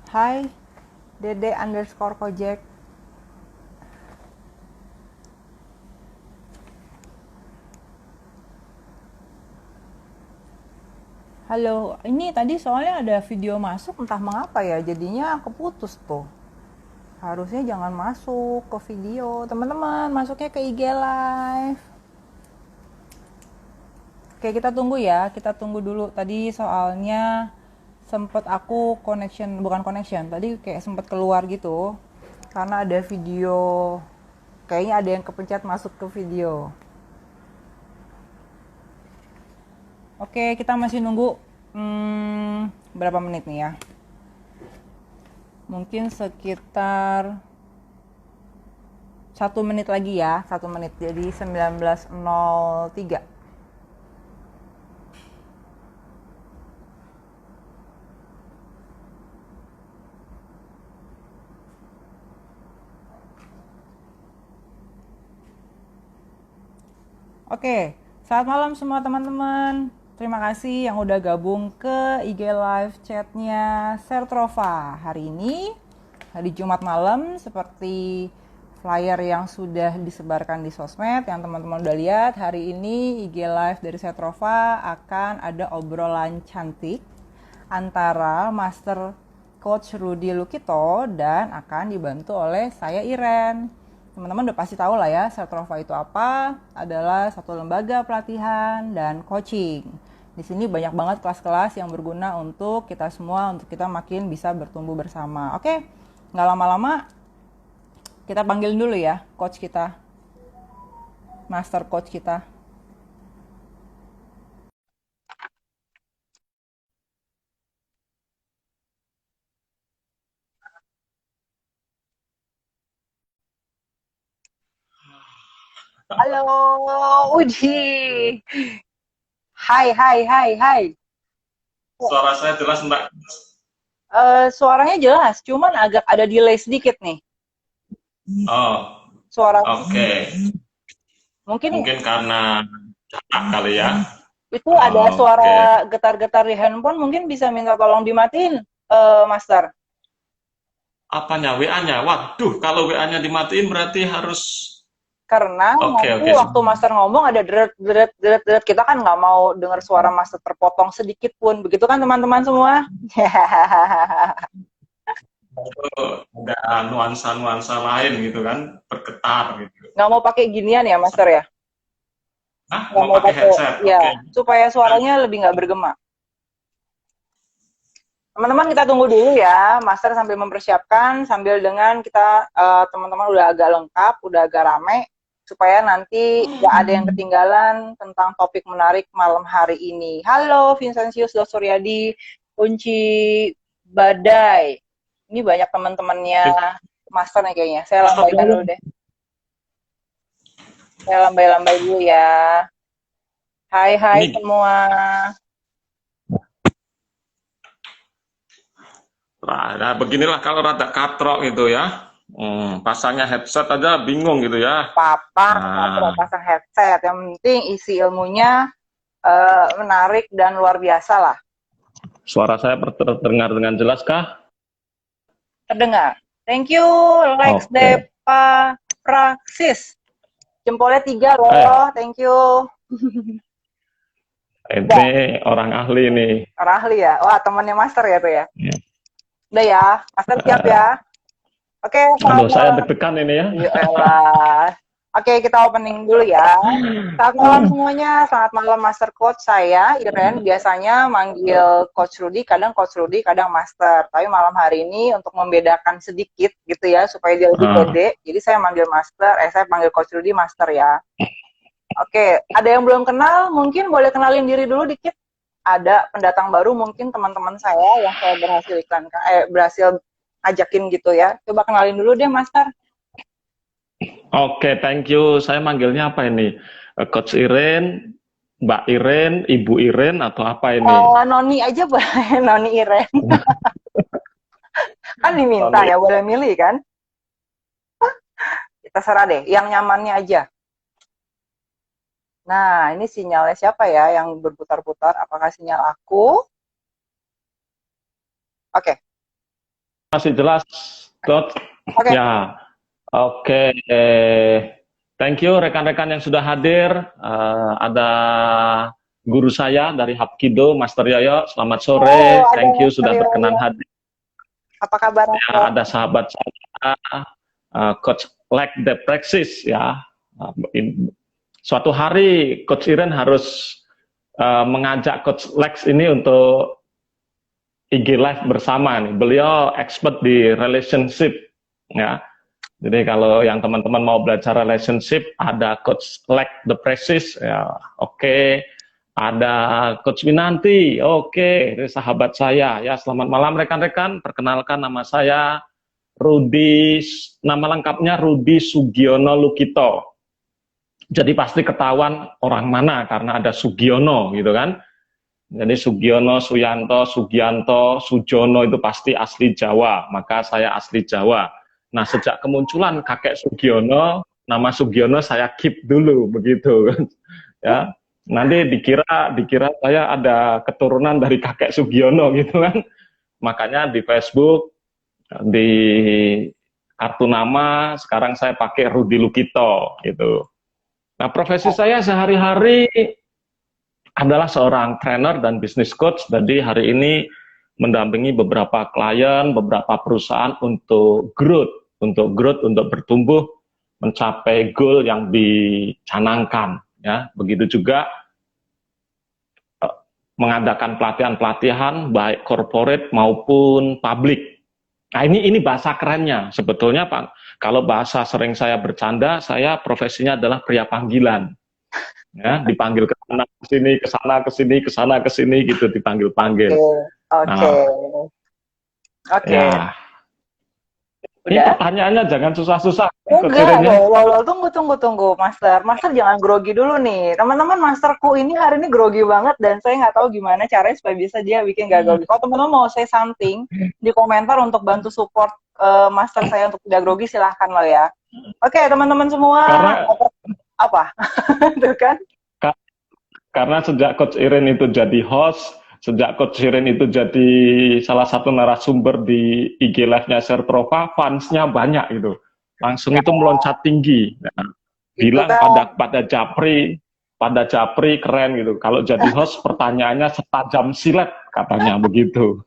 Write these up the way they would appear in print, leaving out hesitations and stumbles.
Hai, Dede underscore Kojek. Halo, ini tadi soalnya ada video masuk entah mengapa ya, jadinya keputus tuh. Harusnya jangan masuk ke video, teman-teman, masuknya ke IG Live. Oke, kita tunggu ya, kita tunggu dulu. Tadi soalnya sempet aku connection, bukan connection, tadi kayak sempet keluar gitu. Karena ada video, kayaknya ada yang kepencet masuk ke video. Oke, kita masih nunggu berapa menit nih ya? Mungkin sekitar 1 menit lagi ya, 1 menit. Jadi 19.03. Oke, selamat malam semua teman-teman. Terima kasih yang udah gabung ke IG Live chatnya Sertrova. Hari ini, hari Jumat malam, seperti flyer yang sudah disebarkan di sosmed, yang teman-teman udah lihat, hari ini IG Live dari Sertrova akan ada obrolan cantik antara Master Coach Rudy Lukito dan akan dibantu oleh saya Iren. Teman-teman udah pasti tahu lah ya, Setrova itu apa? Adalah satu lembaga pelatihan dan coaching. Di sini banyak banget kelas-kelas yang berguna untuk kita semua, untuk kita makin bisa bertumbuh bersama. Oke, nggak lama-lama, kita panggil dulu ya coach kita, master coach kita. Halo, Uji. Hai, hai, hai, hai. Suara saya jelas, Mbak. Suaranya jelas, cuman agak ada delay sedikit nih. Oh, Suara oke. mungkin Mungkin karena jarak kali ya. itu ada suara Oke. getar-getar di handphone, mungkin bisa minta tolong dimatiin, Master. Apanya? WA-nya? Waduh, kalau WA-nya dimatiin berarti harus. Karena Oke, nanti oke. waktu Master ngomong ada deret deret deret deret, kita kan nggak mau dengar suara Master terpotong sedikit pun, begitu kan teman-teman semua? Itu ada nuansa-nuansa lain gitu kan, bergetar gitu. Nggak mau pakai ginian ya, Master ya? Nah, Nggak mau mau pakai pakai, headset. ya, Oke. supaya suaranya lebih nggak bergema. Teman-teman kita tunggu dulu ya, Master sambil mempersiapkan, sambil dengan kita teman-teman udah agak lengkap, udah agak rame, supaya nanti nggak ada yang ketinggalan tentang topik menarik malam hari ini. Halo Vincentius Dosuryadi, kunci badai. Ini banyak teman-temannya Master nih kayaknya. Saya lambaikan dulu deh. Saya lambai-lambai dulu ya. Hai hai Ini semua. nah, beginilah kalau rada katrok gitu ya. Pasangnya headset aja bingung gitu ya. Papa nggak perlu Nah, pasang headset. Yang penting isi ilmunya menarik dan luar biasa lah. suara saya terdengar dengan jelas kah? Terdengar. Thank you, Lex Oke. Depa Praksis. Jempolnya 3 Eh, loh, thank you. ini Udah, orang ahli nih. Rahli ya. Wah, temannya Master ya tuh ya. Ya. Udah ya, Master siap ya. Oke, selamat Aduh, saya malam. deg-degan ini ya. Yuk, elah. Oke, kita opening dulu ya. Selamat malam semuanya, selamat malam Master Coach. Saya, Iren, biasanya manggil Coach Rudy, kadang Coach Rudy, kadang Master. Tapi malam hari ini untuk membedakan sedikit gitu ya, supaya dia lebih Ah, pede. Jadi saya manggil Master, saya panggil Coach Rudy Master ya. Oke, ada yang belum kenal, mungkin boleh kenalin diri dulu dikit. Ada pendatang baru, mungkin teman-teman saya yang saya berhasil berhasil ajakin gitu ya. Coba kenalin dulu deh, Master. Oke, thank you. Saya manggilnya apa ini? Coach Iren, Mbak Iren, Ibu Iren, atau apa ini? Noni aja boleh, Noni Iren. Kan diminta Tony. ya, boleh milih kan? Kita serah deh, yang nyamannya aja. Nah, ini sinyalnya siapa ya yang berputar-putar? Apakah sinyal aku? Oke, masih jelas, Coach. Oke. Ya, oke. Thank you rekan-rekan yang sudah hadir. Ada guru saya dari Hapkido, Master Yoyo. Selamat sore. Oh, ada Thank you Master sudah berkenan Yoyo. hadir. Apa kabar, Master? Ya, ada sahabat saya, Coach Leg The Praxis ya. Suatu hari Coach Iren harus mengajak Coach Lex ini untuk IG Live bersama nih. Beliau expert di relationship ya. Jadi kalau yang teman-teman mau belajar relationship, ada Coach Leg The Praxis ya. Oke. Ada Coach Winanti, oke, ini sahabat saya ya. Selamat malam rekan-rekan, perkenalkan nama saya Rudi, nama lengkapnya Rudi Sugiono Lukito. Jadi pasti ketahuan orang mana karena ada Sugiono gitu kan. Jadi Sugiono, Suyanto, Sugianto, Sujono itu pasti asli Jawa, maka saya asli Jawa. Nah sejak kemunculan kakek Sugiono, nama Sugiono saya keep dulu begitu ya. Nanti dikira saya ada keturunan dari kakek Sugiono gitu kan. Makanya di Facebook, di kartu nama, sekarang saya pakai Rudi Lukito gitu. Nah, profesi saya sehari-hari adalah seorang trainer dan business coach. Jadi hari ini mendampingi beberapa klien, beberapa perusahaan untuk growth, untuk bertumbuh, mencapai goal yang dicanangkan. Ya, begitu juga mengadakan pelatihan-pelatihan baik corporate maupun publik. Nah ini bahasa kerennya sebetulnya Pak. Kalau bahasa sering saya bercanda, saya profesinya adalah pria panggilan. Ya, dipanggil ke sana ke sini, ke sana ke sini, ke sana ke sini gitu dipanggil-panggil. Oke. Oke. Ya. Ini pertanyaannya jangan susah-susah. Enggak, loh, tunggu, Master. Master jangan grogi dulu nih. Teman-teman, Masterku ini hari ini grogi banget dan saya nggak tahu gimana caranya supaya bisa dia bikin gak grogi. Kalau teman-teman mau say something di komentar untuk bantu support Master saya untuk tidak grogi, silahkan loh ya. Oke, teman-teman semua. Apa? Tuh kan? Karena sejak Coach Iren itu jadi host, sejak Coach Iren itu jadi salah satu narasumber di IG Live-nya Sertrova, fans-nya banyak gitu. Langsung itu meloncat tinggi. Nah, bilang kan. pada Japri keren gitu. Kalau jadi host pertanyaannya setajam silet katanya begitu.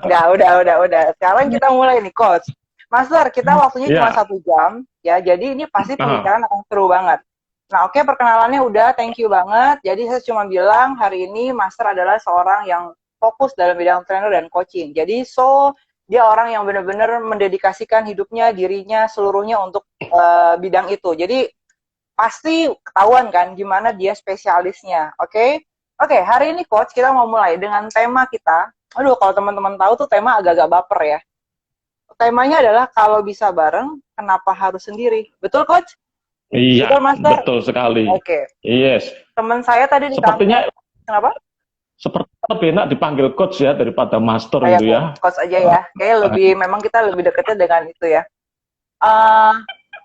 Udah. Sekarang kita mulai nih, Coach. Master, kita waktunya cuma 1 jam ya. Jadi ini pasti pembicaraan akan seru banget. Nah, oke, perkenalannya udah, thank you banget. Jadi saya cuma bilang hari ini Master adalah seorang yang fokus dalam bidang trainer dan coaching. Jadi dia orang yang benar-benar mendedikasikan hidupnya, dirinya, seluruhnya untuk bidang itu. Jadi pasti ketahuan kan gimana dia spesialisnya, oke? Oke, hari ini Coach kita mau mulai dengan tema kita. Aduh, kalau teman-teman tahu tuh tema agak-agak baper ya. Temanya adalah kalau bisa bareng, kenapa harus sendiri? Betul, Coach? Iya, betul sekali. Oke. Yes. Teman saya tadi di Sepertinya, kenapa? Sepertinya lebih enak dipanggil coach ya daripada master gitu ya. Coach aja ya. Kayak memang kita lebih deketnya dengan itu ya.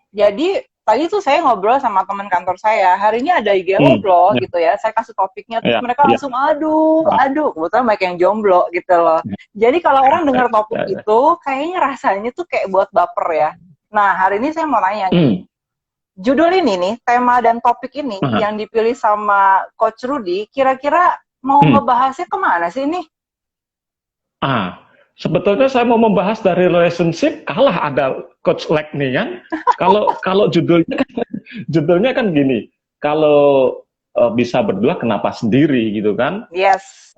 Jadi tadi tuh saya ngobrol sama teman kantor saya. Hari ini ada IG Live loh gitu ya. Saya kasih topiknya terus mereka langsung aduh, kebetulan banyak yang jomblo gitu loh. Jadi kalau orang dengar topik itu kayaknya rasanya tuh kayak buat baper ya. Nah, hari ini saya mau nanya nih. Judul ini nih, tema dan topik ini yang dipilih sama Coach Rudi, kira-kira mau ngebahasnya kemana sih ini? Sebetulnya saya mau membahas dari relationship, kalah ada Coach Leg nih kan. Kalau judulnya kan gini, kalau bisa berdua kenapa sendiri gitu kan? Yes.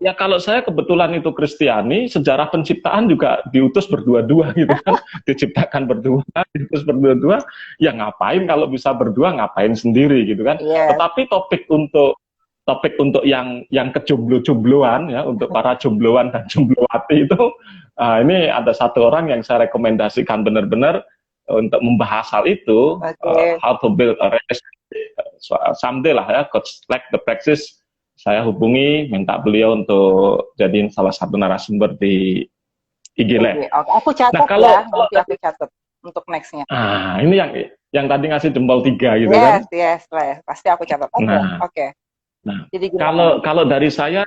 Ya kalau saya kebetulan itu Kristiani, sejarah penciptaan juga diutus berdua-dua gitu kan, diciptakan berdua, diutus berdua-dua, ya ngapain kalau bisa berdua, ngapain sendiri gitu kan. Tetapi topik untuk yang kejomblo-jombloan ya, untuk para jombloan dan jomblowati itu, ini ada satu orang yang saya rekomendasikan benar-benar untuk membahas hal itu, how to build a relationship, someday lah ya, Coach Leg The Praxis. Saya hubungi, minta beliau untuk jadi salah satu narasumber di IG Live. Aku catat ya, nanti aku catat untuk next-nya. Ini yang tadi ngasih jempol 3 gitu kan? Yes, pasti aku catat. Oke. Nah, jadi kalau dari saya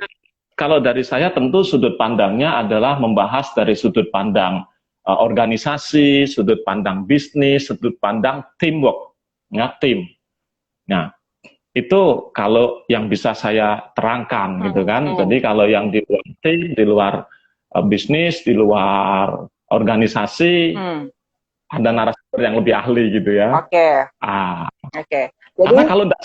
kalau dari saya tentu sudut pandangnya adalah membahas dari sudut pandang organisasi, sudut pandang bisnis, sudut pandang teamwork, ya tim. Nah, itu kalau yang bisa saya terangkan gitu kan. Jadi kalau yang di luar tim, di luar bisnis, di luar organisasi, ada narasumber yang lebih ahli gitu ya. Oke. Jadi karena kalau tidak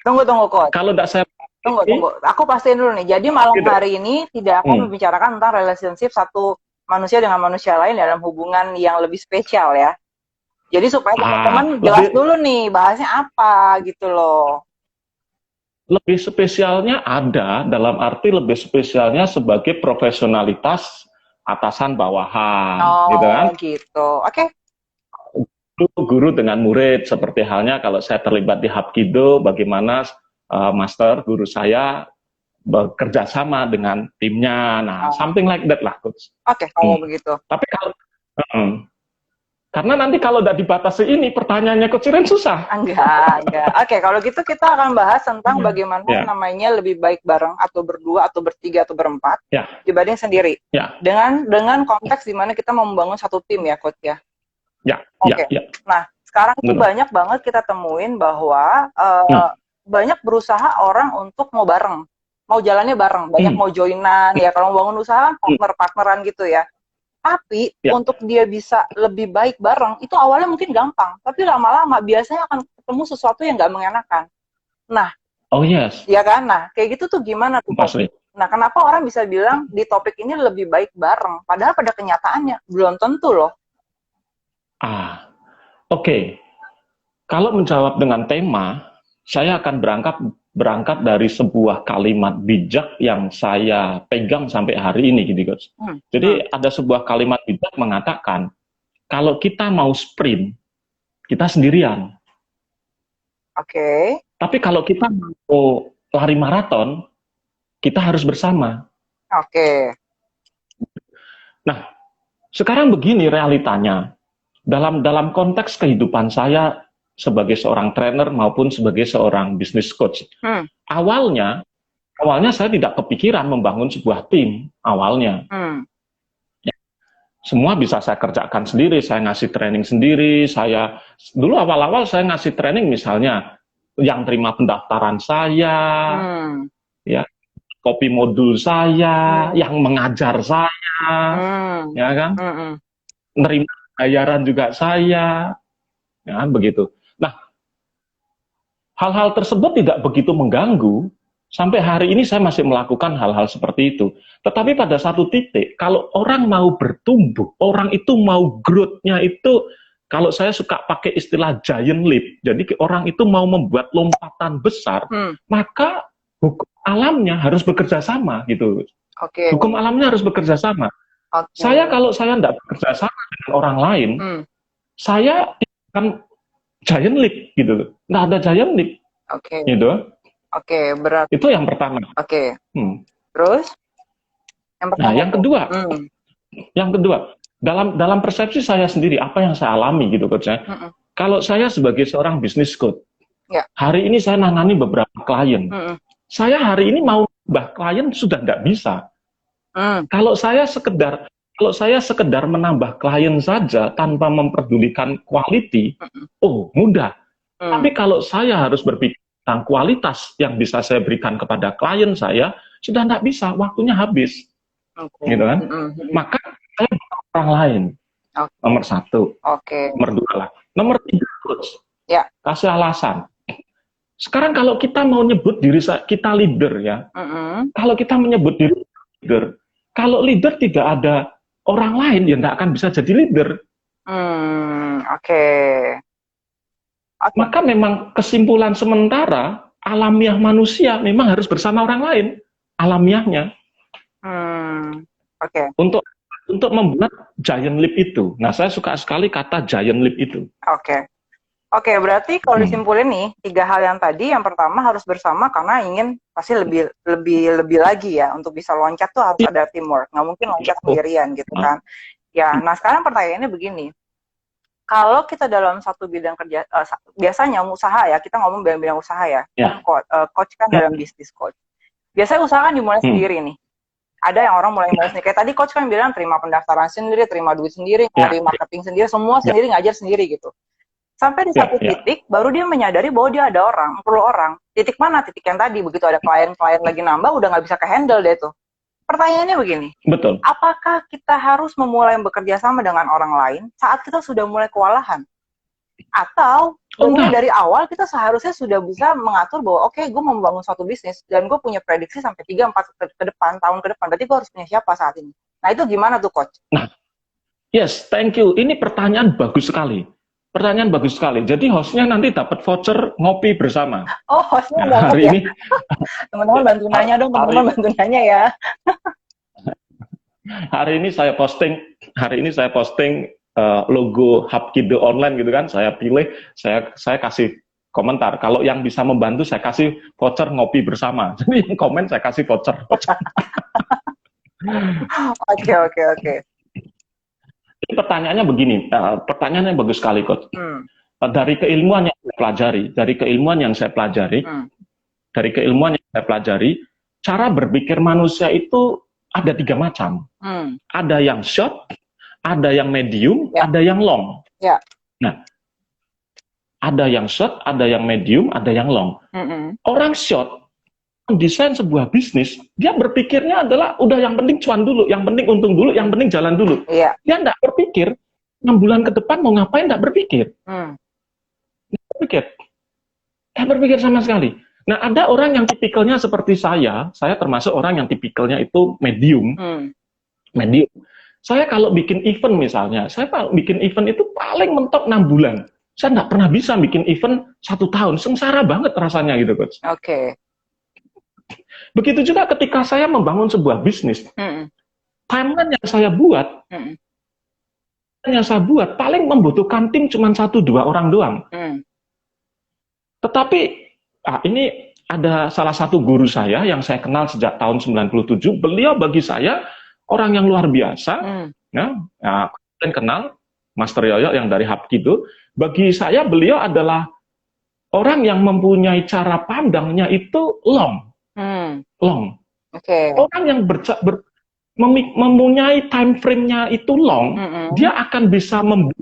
tunggu Coach. Kalau tidak saya tunggu. Aku pastiin dulu nih. Jadi malam hari ini tidak akan membicarakan tentang relationship satu manusia dengan manusia lain dalam hubungan yang lebih spesial ya. Jadi supaya teman-teman jelas dulu nih bahasnya apa gitu loh. Lebih spesialnya ada, dalam arti lebih spesialnya sebagai profesionalitas atasan bawahan, gitu kan? Gitu. Oke. Guru dengan murid, seperti halnya kalau saya terlibat di Hapkido, bagaimana master guru saya bekerja sama dengan timnya, nah something like that lah, Coach. Oke, kalau begitu. Tapi kalau karena nanti kalau udah dibatasi ini pertanyaannya Coach Iren susah. Enggak. Oke, kalau gitu kita akan bahas tentang bagaimana namanya lebih baik bareng atau berdua atau bertiga atau berempat dibanding sendiri. Dengan konteks di mana kita mau membangun satu tim ya, Coach ya. Nah, sekarang itu banyak banget kita temuin bahwa banyak berusaha orang untuk mau bareng, mau jalannya bareng, banyak mau joinan ya. Kalau mau bangun usaha partneran gitu ya. Tapi untuk dia bisa lebih baik bareng, itu awalnya mungkin gampang. Tapi lama-lama biasanya akan ketemu sesuatu yang nggak mengenakan. Nah, ya kan? Nah, kayak gitu tuh gimana tuh? Nah, kenapa orang bisa bilang di topik ini lebih baik bareng? Padahal pada kenyataannya belum tentu loh. Oke. Kalau menjawab dengan tema, saya akan berangkat dari sebuah kalimat bijak yang saya pegang sampai hari ini, gitu, Coach. Jadi ada sebuah kalimat bijak mengatakan, kalau kita mau sprint, kita sendirian. Oke. Tapi kalau kita mau lari maraton, kita harus bersama. Oke. Nah, sekarang begini realitanya. Dalam konteks kehidupan saya sebagai seorang trainer maupun sebagai seorang business coach. Awalnya saya tidak kepikiran membangun sebuah tim awalnya. Semua bisa saya kerjakan sendiri, saya ngasih training sendiri, dulu awal-awal saya ngasih training misalnya yang terima pendaftaran saya, ya, copy modul saya, yang mengajar saya, ya kan, nerima bayaran juga saya, ya begitu. Nah, hal-hal tersebut tidak begitu mengganggu. Sampai hari ini saya masih melakukan hal-hal seperti itu. Tetapi pada satu titik, kalau orang mau bertumbuh, orang itu mau growth-nya itu, kalau saya suka pakai istilah giant leap, jadi orang itu mau membuat lompatan besar, maka hukum alamnya harus bekerja sama, gitu. Hukum alamnya harus bekerja sama. Kalau saya tidak bekerja sama dengan orang lain, saya akan giant leap, gitu. Nggak ada giant leap, gitu. Berarti itu yang pertama. Terus yang kedua, dalam persepsi saya sendiri, apa yang saya alami, gitu, Coach. Kalau saya sebagai seorang business coach, hari ini saya nangani beberapa klien. Saya hari ini mau nambah klien sudah tidak bisa. Kalau saya sekedar menambah klien saja tanpa memperdulikan quality, mudah. Tapi kalau saya harus berpikir tentang kualitas yang bisa saya berikan kepada klien saya, sudah tidak bisa, waktunya habis. Gitu kan? Maka saya bukan orang lain. Nomor satu. Nomor dua lah. Nomor tiga, Coach. Kasih alasan. Sekarang kalau kita mau nyebut diri kita leader ya, kalau kita menyebut diri leader, kalau leader tidak ada orang lain, ya tidak akan bisa jadi leader. Maka memang kesimpulan sementara, alamiah manusia memang harus bersama orang lain, alamiahnya. Untuk membuat giant leap itu. Nah, saya suka sekali kata giant leap itu. Berarti kalau disimpulin nih, 3 hal yang tadi, yang pertama harus bersama karena ingin pasti lebih lagi ya, untuk bisa loncat tuh harus ada teamwork, nggak mungkin loncat sendirian gitu kan. Ya, nah sekarang pertanyaannya begini, kalau kita dalam satu bidang kerja, biasanya usaha ya, kita ngomong bidang usaha ya, coach kan dalam bisnis coach. Biasanya usaha kan dimulai sendiri nih, Ada yang orang mulai males nih. Kayak tadi coach kan bilang terima pendaftaran sendiri, terima duit sendiri, Ya, nyari marketing sendiri, semua ya, sendiri, ngajar sendiri gitu. Sampai di ya, satu ya. titik, baru dia menyadari bahwa dia ada orang, perlu orang. Titik mana? Titik yang tadi, begitu ada klien-klien lagi nambah, udah nggak bisa ke-handle deh tuh. Pertanyaannya begini, Betul. apakah kita harus memulai bekerja sama dengan orang lain saat kita sudah mulai kewalahan? Atau Oh, sebenarnya enggak. dari awal kita seharusnya sudah bisa mengatur bahwa oke, gue mau membangun suatu bisnis dan gue punya prediksi sampai 3-4 ke depan, tahun ke depan. Berarti gue harus punya siapa saat ini? Nah itu gimana tuh coach? Nah, yes, thank you. Ini pertanyaan bagus sekali. Pertanyaan bagus sekali. Jadi hostnya nanti dapat voucher ngopi bersama. Oh, hostnya Nah, dapat hari ya. ini, Teman-teman bantu nanya dong, hari, teman-teman bantu nanya ya. hari ini saya posting, logo Hapkido online gitu kan. Saya pilih, saya kasih komentar. Kalau yang bisa membantu, saya kasih voucher ngopi bersama. Jadi yang komen saya kasih voucher. Oke, oke, oke. Jadi pertanyaannya begini, pertanyaannya bagus sekali, Coach. Hmm, Dari keilmuan yang saya pelajari, dari keilmuan yang saya pelajari, hmm, cara berpikir manusia itu ada 3 macam. hmm. Ada yang short, ada yang medium, Ya, ada yang long. ya. Nah, ada yang short, ada yang medium, ada yang long. Mm-mm. Orang short mendesain sebuah bisnis, dia berpikirnya adalah udah yang penting cuan dulu, yang penting untung dulu, yang penting jalan dulu. Iya. Dia nggak berpikir 6 bulan ke depan mau ngapain, nggak berpikir. Hmm, Berpikir. Nggak berpikir sama sekali. Nah, ada orang yang tipikalnya seperti saya termasuk orang yang tipikalnya itu medium. hmm. Medium. Saya kalau bikin event misalnya, saya bikin event itu paling mentok 6 bulan. Saya nggak pernah bisa bikin event 1 tahun. Sengsara banget rasanya gitu, Coach. Oke. Begitu juga ketika saya membangun sebuah bisnis, Mm-mm. timeline Mm-mm. yang saya buat paling membutuhkan tim cuma 1-2 orang doang. Mm. Tetapi ini ada salah satu guru saya yang saya kenal sejak tahun 97. Beliau bagi saya orang yang luar biasa. Mm. Ya, kalian kenal Master Yoyo yang dari Hapkido. Bagi saya beliau adalah orang yang mempunyai cara pandangnya itu long. Mm. Long. Oke. Orang yang mempunyai time frame-nya itu long, Mm-mm. dia akan bisa membuat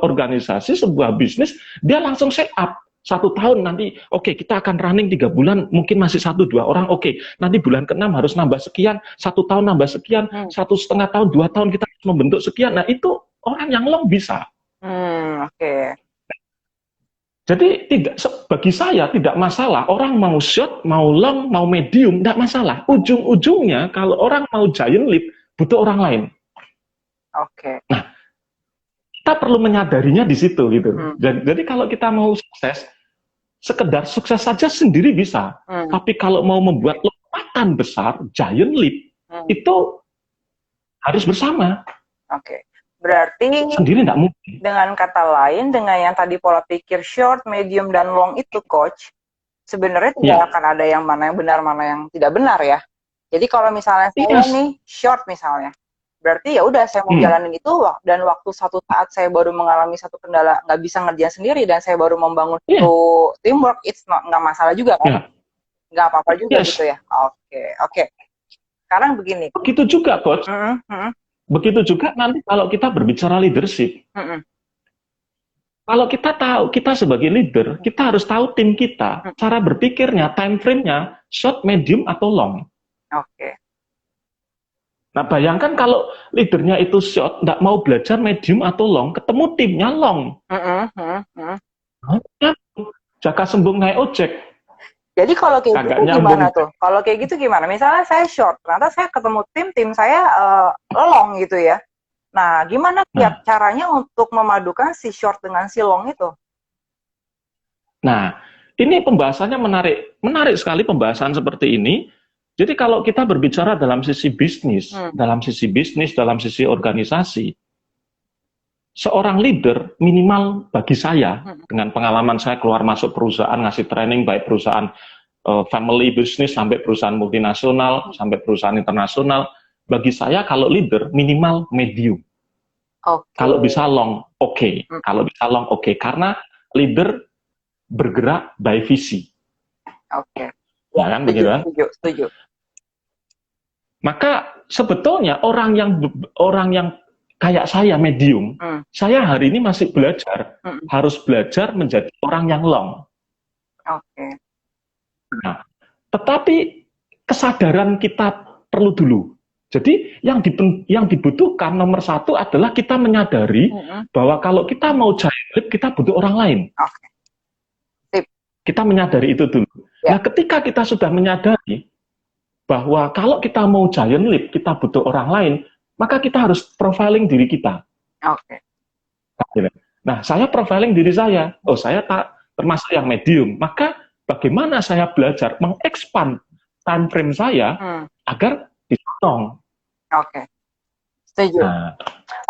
organisasi, sebuah bisnis, dia langsung set up. 1 tahun nanti, oke, kita akan running 3 bulan, mungkin masih 1-2 orang, oke. Nanti bulan ke-6 harus nambah sekian, 1 tahun nambah sekian, 1,5 tahun, 2 tahun kita harus membentuk sekian. Nah, itu orang yang long bisa. Oke. Jadi bagi saya tidak masalah orang mau short, mau long, mau medium, tidak masalah. Ujung-ujungnya kalau orang mau giant leap butuh orang lain. Oke. Nah, kita perlu menyadarinya di situ gitu. Jadi kalau kita mau sukses, sekedar sukses saja sendiri bisa. Tapi kalau mau membuat lompatan besar, giant leap, itu harus bersama. Oke. Berarti Sendiri tidak mungkin. dengan kata lain, dengan yang tadi pola pikir short, medium, dan long itu, coach, sebenarnya tidak akan ada yang mana yang benar, mana yang tidak benar ya. Jadi kalau misalnya saya nih short misalnya, berarti ya udah saya mau jalanin itu, dan waktu satu saat saya baru mengalami satu kendala, nggak bisa ngerjain sendiri, dan saya baru membangun itu teamwork, it's nggak masalah juga kan? Nggak apa-apa juga gitu ya. Oke. Sekarang begini. Begitu juga, Coach. Begitu juga nanti kalau kita berbicara leadership. Kalau kita tahu, kita sebagai leader, kita harus tahu tim kita, cara berpikirnya, time frame-nya, short, medium, atau long. Oke. Nah, bayangkan kalau leadernya itu short, nggak mau belajar medium atau long, ketemu timnya long. Jaka sembung naik ojek. Jadi kalau kayak gitu gimana tuh? Kalau kayak gitu gimana? Misalnya saya short, ternyata saya ketemu tim saya long gitu ya. Nah, gimana caranya untuk memadukan si short dengan si long itu? Nah, ini pembahasannya menarik sekali pembahasan seperti ini. Jadi kalau kita berbicara dalam sisi bisnis, dalam sisi organisasi, seorang leader minimal bagi saya, dengan pengalaman saya keluar masuk perusahaan, ngasih training, baik perusahaan family business, sampai perusahaan multinasional, sampai perusahaan internasional, bagi saya kalau leader minimal medium. Kalau bisa long, oke. Kalau bisa long, oke. Karena leader bergerak by visi. Oke. Ya kan, begitu kan? Setuju. Maka sebetulnya orang yang kayak saya medium, saya hari ini masih belajar, harus belajar menjadi orang yang long. Oke. Nah, tetapi kesadaran kita perlu dulu. Jadi yang dibutuhkan nomor satu adalah kita menyadari bahwa kalau kita mau giant leap, kita butuh orang lain. Oke. Sip. Kita menyadari itu dulu. Ya. Nah, ketika kita sudah menyadari bahwa kalau kita mau giant leap, kita butuh orang lain, maka kita harus profiling diri kita. Oke. Nah, saya profiling diri saya. Oh, saya tak termasuk yang medium. Maka bagaimana saya belajar mengekspand time frame saya agar bisa long. Oke. Setuju. Nah,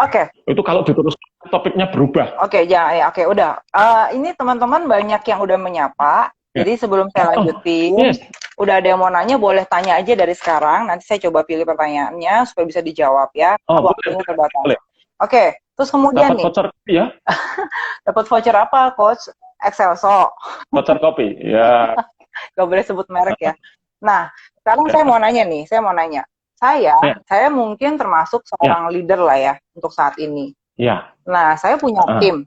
Oke. itu kalau diterus topiknya berubah. Oke, ya, oke, udah. Ini teman-teman banyak yang udah menyapa. Jadi sebelum saya lanjutin, udah ada yang mau nanya, boleh tanya aja dari sekarang. Nanti saya coba pilih pertanyaannya supaya bisa dijawab ya. Waktunya terbatas. Oke, terus kemudian dapat voucher ya? Dapat voucher apa, Coach? Excelso. Voucher kopi, ya. Gak boleh sebut merek ya. Nah, sekarang saya mau nanya nih, saya mungkin termasuk seorang leader lah ya untuk saat ini. Ya. Nah, saya punya tim.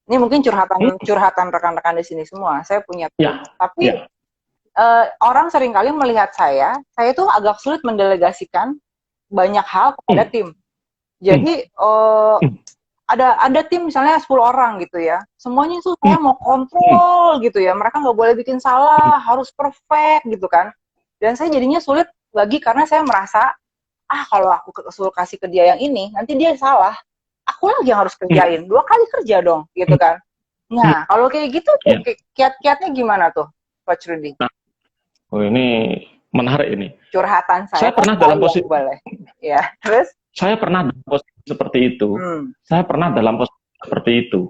Ini mungkin curhatan rekan-rekan di sini semua. Saya punya tim. Tapi orang seringkali melihat saya itu agak sulit mendelegasikan banyak hal kepada tim. Jadi ada tim misalnya 10 orang gitu ya. Semuanya itu saya mau kontrol gitu ya. Mereka nggak boleh bikin salah, harus perfect gitu kan. Dan saya jadinya sulit lagi karena saya merasa kalau aku kasih ke dia yang ini, nanti dia salah. Aku lagi yang harus kerjain, 2 kali kerja dong, gitu kan. Nah, kalau kayak gitu, kiat-kiatnya gimana tuh, Coach Rudy? Oh, ini menarik ini. Curhatan saya. Saya pernah dalam posisi, ya, terus? Saya pernah dalam posisi seperti itu. Saya pernah dalam posisi seperti itu.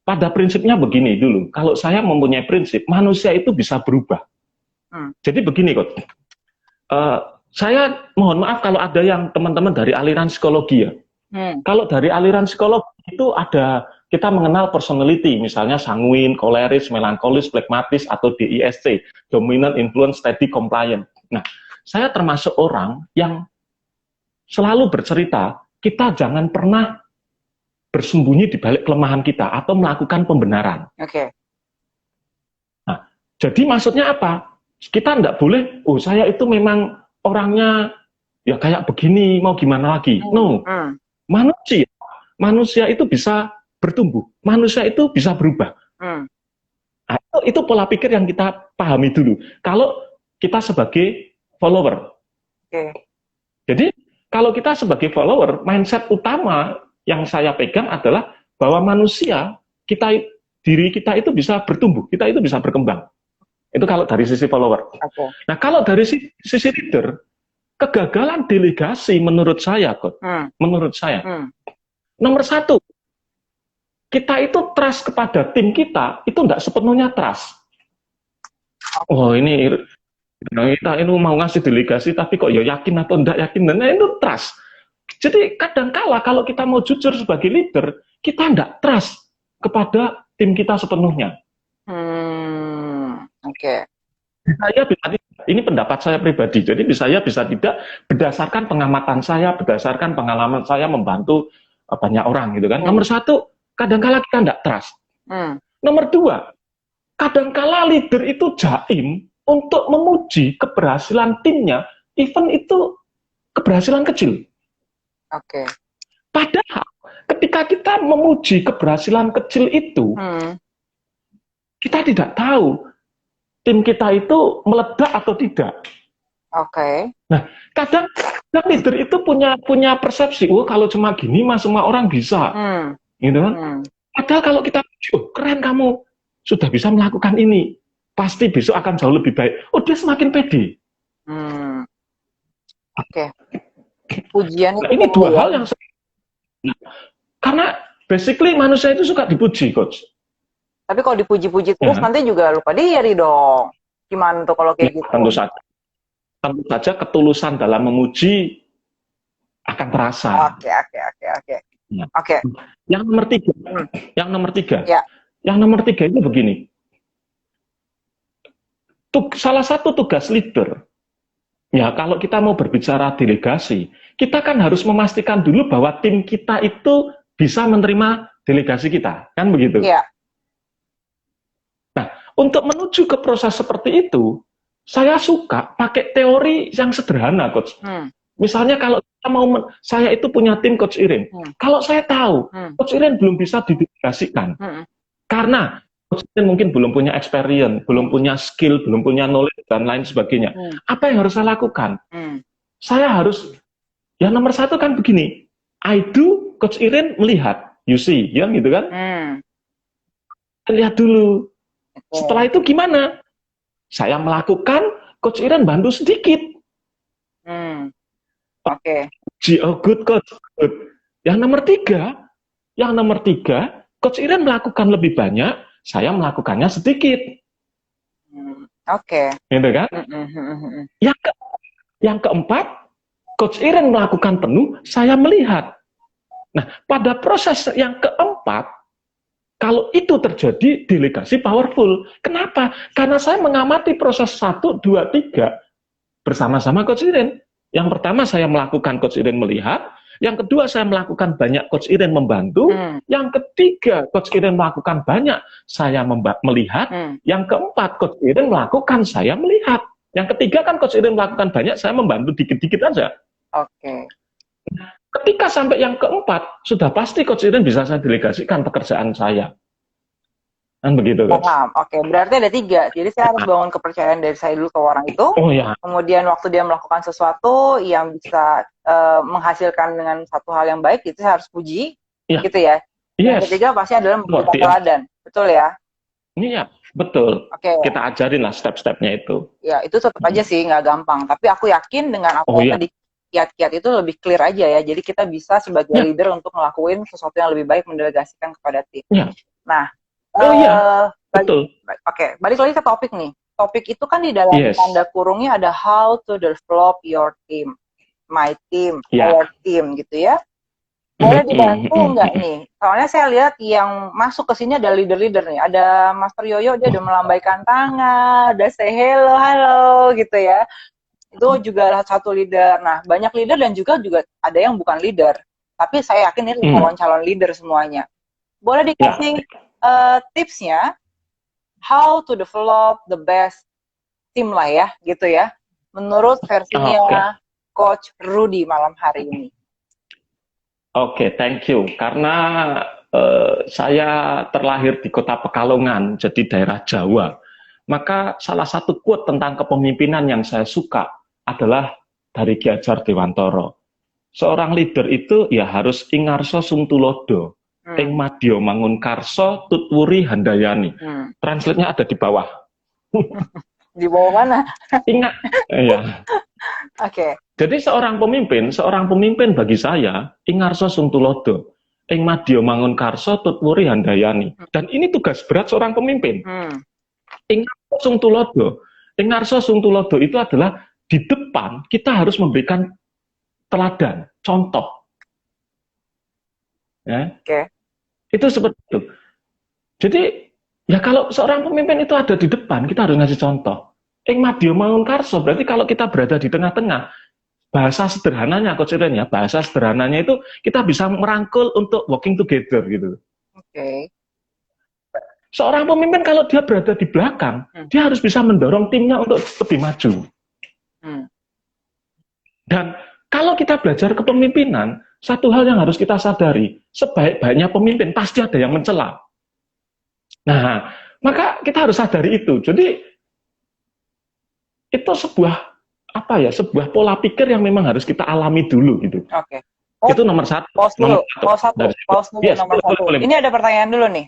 Pada prinsipnya begini dulu, kalau saya mempunyai prinsip, manusia itu bisa berubah. Jadi begini, Coach. Saya mohon maaf kalau ada yang teman-teman dari aliran psikologi ya. Kalau dari aliran psikologi itu ada, kita mengenal personality, misalnya sanguin, koleris, melankolis, phlegmatis, atau DISC, dominant, influence, steady, compliant. Nah, saya termasuk orang yang selalu bercerita, kita jangan pernah bersembunyi di balik kelemahan kita atau melakukan pembenaran. Oke. Nah, jadi maksudnya apa? Kita tidak boleh, saya itu memang orangnya ya kayak begini, mau gimana lagi? No. Manusia itu bisa bertumbuh, manusia itu bisa berubah. Nah, itu pola pikir yang kita pahami dulu. Kalau kita sebagai follower, jadi kalau kita sebagai follower, mindset utama yang saya pegang adalah bahwa manusia, diri kita itu bisa bertumbuh, kita itu bisa berkembang. Itu kalau dari sisi follower. Nah, kalau dari sisi leader, kegagalan delegasi menurut saya, nomor satu, kita itu trust kepada tim kita, itu tidak sepenuhnya trust. Oh, kita ini mau ngasih delegasi, tapi kok ya yakin atau tidak yakin, nah itu trust. Jadi kadangkala kalau kita mau jujur sebagai leader, kita tidak trust kepada tim kita sepenuhnya. Saya bisa tidak, ini pendapat saya pribadi, jadi saya bisa tidak berdasarkan pengamatan saya, berdasarkan pengalaman saya membantu banyak orang gitu kan. Nomor satu, kadangkala kita tidak trust. Nomor dua, kadangkala leader itu jaim untuk memuji keberhasilan timnya, even itu keberhasilan kecil. Padahal ketika kita memuji keberhasilan kecil itu, kita tidak tahu tim kita itu meledak atau tidak. Nah, kadang leader itu punya persepsi, kalau cuma gini mah semua orang bisa, gitu kan? Padahal kalau kita, keren kamu sudah bisa melakukan ini, pasti besok akan jauh lebih baik. Dia semakin pede. Pujian itu ini dua hal yang karena basically manusia itu suka dipuji, Coach. Tapi kalau dipuji-puji terus nanti juga lupa diri dong. Gimana tuh kalau kayak gitu? Tentu saja ketulusan dalam memuji akan terasa. Oke. Yang nomor tiga itu begini. Salah satu tugas leader Ya, kalau kita mau berbicara delegasi, kita kan harus memastikan dulu bahwa tim kita itu bisa menerima delegasi kita, kan begitu? Iya. Nah, untuk menuju ke proses seperti itu, saya suka pakai teori yang sederhana, Coach. Misalnya kalau kita mau, saya itu punya tim Coach Irin. Kalau saya tahu Coach Irin belum bisa didelegasikan, karena Coach Irin mungkin belum punya experience, belum punya skill, belum punya knowledge, dan lain sebagainya. Apa yang harus saya lakukan? Saya harus, ya nomor satu kan begini, I do, Coach Irin melihat, you see, ya gitu kan? Lihat dulu. Setelah itu gimana? Saya melakukan, Coach Iren bantu sedikit. Oke. Oh, good, Coach. Good. Yang nomor tiga, Coach Iren melakukan lebih banyak, saya melakukannya sedikit. Oke. Gitu kan? Yang keempat, Coach Iren melakukan penuh, saya melihat. Nah, pada proses yang keempat, kalau itu terjadi, delegasi powerful. Kenapa? Karena saya mengamati proses 1, 2, 3 bersama-sama Coach Iren. Yang pertama saya melakukan, Coach Iren melihat. Yang kedua saya melakukan banyak, Coach Iren membantu. Yang ketiga Coach Iren melakukan banyak, saya melihat. Yang keempat Coach Iren melakukan, saya melihat. Yang ketiga kan Coach Iren melakukan banyak, saya membantu dikit-dikit aja. Oke. Ketika sampai yang keempat, sudah pasti Coach Iren bisa saya delegasikan pekerjaan saya. Kan begitu, Coach. Paham. Oke, berarti ada 3. Jadi saya harus bangun kepercayaan dari saya dulu ke orang itu. Oh ya. Kemudian waktu dia melakukan sesuatu yang bisa menghasilkan dengan satu hal yang baik, itu saya harus puji. Ya. Gitu ya. Yes. Yang ketiga pasti adalah memberikan teladan. Betul ya? Iya, betul. Oke. Kita ajarin lah step-stepnya itu. Ya, itu tetap aja sih nggak gampang. Tapi aku yakin dengan apa yang tadi kiat-kiat itu lebih clear aja ya. Jadi kita bisa sebagai leader untuk ngelakuin sesuatu yang lebih baik, mendelegasikan kepada tim. Nah, betul. Oke, balik lagi ke topik nih. Topik itu kan di dalam tanda kurungnya ada how to develop your team, my team, our team gitu ya. Boleh dibantu nggak nih? Soalnya saya lihat yang masuk ke sini ada leader-leader nih. Ada Master Yoyo, dia udah melambaikan tangan, udah say hello, halo gitu ya. Itu juga satu leader. Nah, banyak leader dan juga ada yang bukan leader. Tapi saya yakin ini calon-calon leader semuanya. Boleh dikasih tipsnya how to develop the best team lah ya, gitu ya. Menurut versinya Coach Rudy malam hari ini. Oke, thank you. Karena saya terlahir di kota Pekalongan, jadi daerah Jawa. Maka salah satu quote tentang kepemimpinan yang saya suka adalah dari Ki Hajar Dewantara. Seorang leader itu ya harus ingarso sung tulodo. Ing madya mangun karso tutwuri handayani. Translate-nya ada di bawah. Di bawah mana? Ingat. Ya. Oke. Jadi seorang pemimpin bagi saya ingarso sung tulodo. Ing madya mangun karso tutwuri handayani. Dan ini tugas berat seorang pemimpin. Ingarso sung tulodo. Ingarso sung tulodo itu adalah di depan kita harus memberikan teladan, contoh. Ya. Itu seperti itu. Jadi, ya kalau seorang pemimpin itu ada di depan, kita harus ngasih contoh. Ing madya mangun karso, berarti kalau kita berada di tengah-tengah, bahasa sederhananya, Coach Iren ya, bahasa sederhananya itu kita bisa merangkul untuk working together gitu. Seorang pemimpin kalau dia berada di belakang, dia harus bisa mendorong timnya untuk lebih maju. Dan kalau kita belajar kepemimpinan, satu hal yang harus kita sadari, sebaik-baiknya pemimpin pasti ada yang mencela. Nah, maka kita harus sadari itu. Jadi itu sebuah pola pikir yang memang harus kita alami dulu gitu. Itu nomor satu. Nomor satu. Ini ada pertanyaan dulu nih.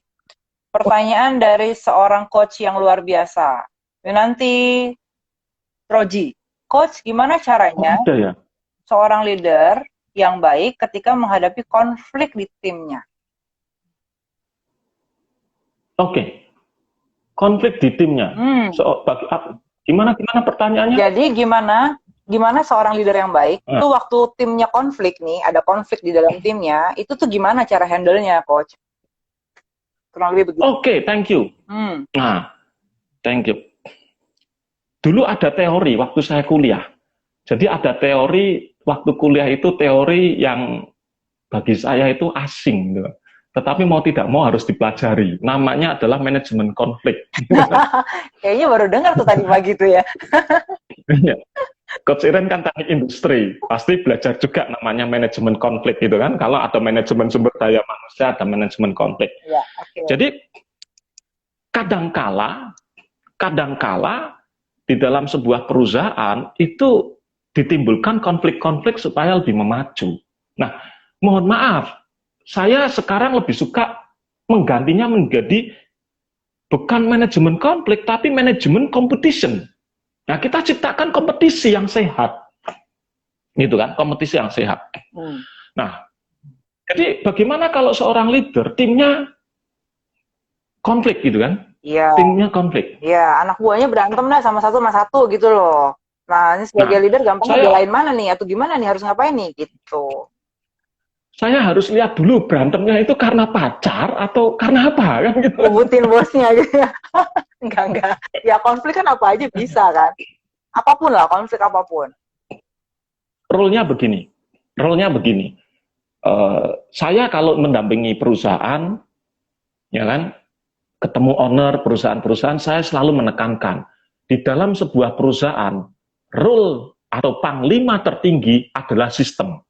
Pertanyaan dari seorang coach yang luar biasa. Nanti Roji, coach gimana caranya seorang leader yang baik ketika menghadapi konflik di timnya? Konflik di timnya. Gimana pertanyaannya? Jadi gimana seorang leader yang baik itu waktu timnya konflik nih, ada konflik di dalam timnya, itu tuh gimana cara handle-nya, coach? Kurang lebih begitu. Thank you. Nah, thank you. Dulu ada teori waktu saya kuliah. Jadi ada teori, waktu kuliah itu teori yang bagi saya itu asing, gitu. Tetapi mau tidak mau harus dipelajari. Namanya adalah manajemen konflik. Kayaknya baru dengar tuh tadi pagi tuh ya. Coach Iren kan teknik industri, pasti belajar juga namanya manajemen konflik gitu kan. Kalau ada manajemen sumber daya manusia, ada manajemen konflik. Ya, okay. Jadi kadangkala di dalam sebuah perusahaan itu ditimbulkan konflik-konflik supaya lebih memacu. Nah, mohon maaf, saya sekarang lebih suka menggantinya menjadi bukan manajemen konflik, tapi manajemen competition. Nah, kita ciptakan kompetisi yang sehat. Gitu kan, kompetisi yang sehat. Nah, jadi bagaimana kalau seorang leader, timnya konflik gitu kan? Iya. Timnya konflik. Iya, anak buahnya berantem dah sama satu gitu loh. Nah, ini sebagai leader gampang belain mana nih? Atau gimana nih, harus ngapain nih? Gitu. Saya harus lihat dulu berantemnya itu karena pacar atau karena apa kan gitu. Rebutin bosnya gitu ya. Enggak. Ya konflik kan apa aja bisa kan. Apapun lah, konflik apapun. Role-nya begini. Saya kalau mendampingi perusahaan, ya kan, ketemu owner perusahaan-perusahaan, saya selalu menekankan di dalam sebuah perusahaan, role atau panglima tertinggi adalah sistem.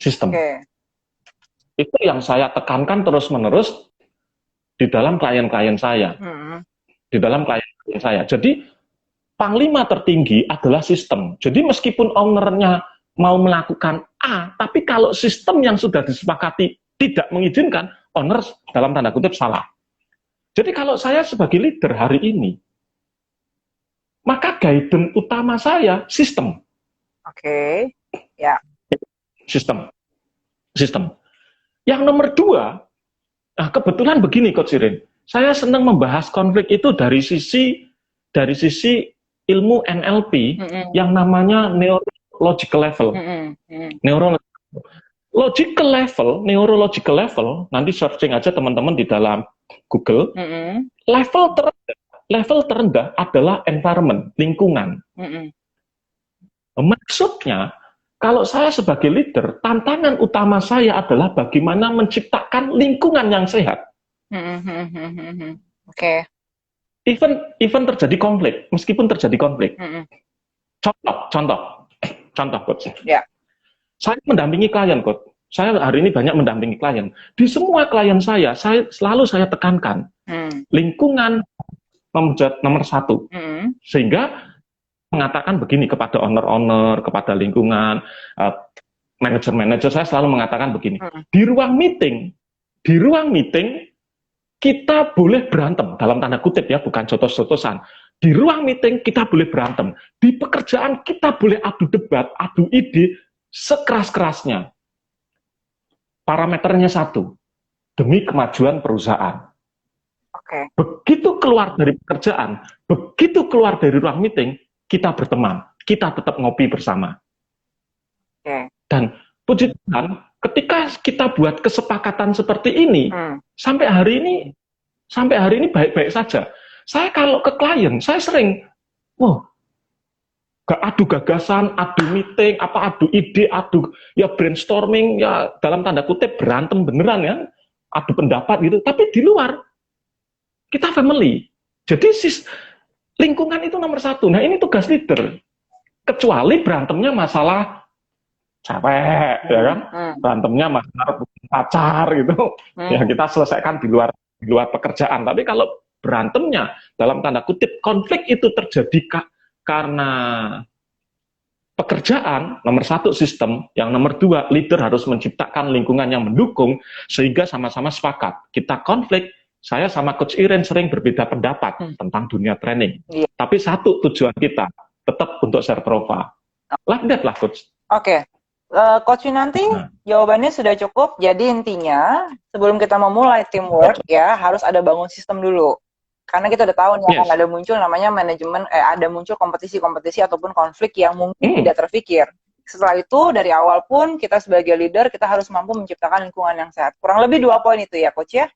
Okay. Itu yang saya tekankan terus-menerus di dalam klien-klien saya. Di dalam klien-klien saya. Jadi, panglima tertinggi adalah sistem. Jadi, meskipun ownernya mau melakukan A, tapi kalau sistem yang sudah disepakati tidak mengizinkan, owner dalam tanda kutip salah. Jadi, kalau saya sebagai leader hari ini, maka guidance utama saya sistem. Oke, ya. Sistem. Yang nomor 2, nah kebetulan begini Coach Iren, saya senang membahas konflik itu dari sisi ilmu NLP yang namanya neurological level. Neurological level, nanti searching aja teman-teman di dalam Google. Level terendah adalah environment, lingkungan. Maksudnya, kalau saya sebagai leader, tantangan utama saya adalah bagaimana menciptakan lingkungan yang sehat. Oke. Even terjadi konflik, meskipun terjadi konflik. Contoh, Coach. Yeah. Saya mendampingi klien, Coach. Saya hari ini banyak mendampingi klien. Di semua klien saya selalu tekankan lingkungan nomor 1. Sehingga mengatakan begini kepada owner-owner, kepada lingkungan, manajer-manajer, saya selalu mengatakan begini, di ruang meeting kita boleh berantem, dalam tanda kutip ya, bukan jotos-jotosan. Di ruang meeting kita boleh berantem, di pekerjaan kita boleh adu debat, adu ide, sekeras-kerasnya. Parameternya 1, demi kemajuan perusahaan. Begitu keluar dari pekerjaan, begitu keluar dari ruang meeting, kita berteman, kita tetap ngopi bersama. Dan puji Tuhan, ketika kita buat kesepakatan seperti ini, sampai hari ini baik-baik saja. Saya kalau ke klien, saya sering, adu gagasan, adu meeting, adu ide, adu ya brainstorming, ya dalam tanda kutip berantem beneran ya, adu pendapat gitu. Tapi di luar kita family. Jadi lingkungan itu nomor 1. Nah, ini tugas leader. Kecuali berantemnya masalah cewek, ya kan? Berantemnya masalah pacar gitu. Ya kita selesaikan di luar pekerjaan. Tapi kalau berantemnya dalam tanda kutip konflik itu terjadi karena pekerjaan, nomor 1 sistem, yang nomor 2 leader harus menciptakan lingkungan yang mendukung sehingga sama-sama sepakat. Kita konflik. Saya sama Coach Iren sering berbeda pendapat tentang dunia training. Tapi satu tujuan kita, tetap untuk Sertrova. Like that lah, Coach. Oke. Coach nanti jawabannya sudah cukup. Jadi intinya, sebelum kita memulai teamwork, ya harus ada bangun sistem dulu. Karena kita udah tahu nih, akan ada muncul namanya manajemen, ada muncul kompetisi-kompetisi ataupun konflik yang mungkin tidak terpikir. Setelah itu, dari awal pun kita sebagai leader, kita harus mampu menciptakan lingkungan yang sehat. Kurang lebih 2 poin itu ya, Coach ya?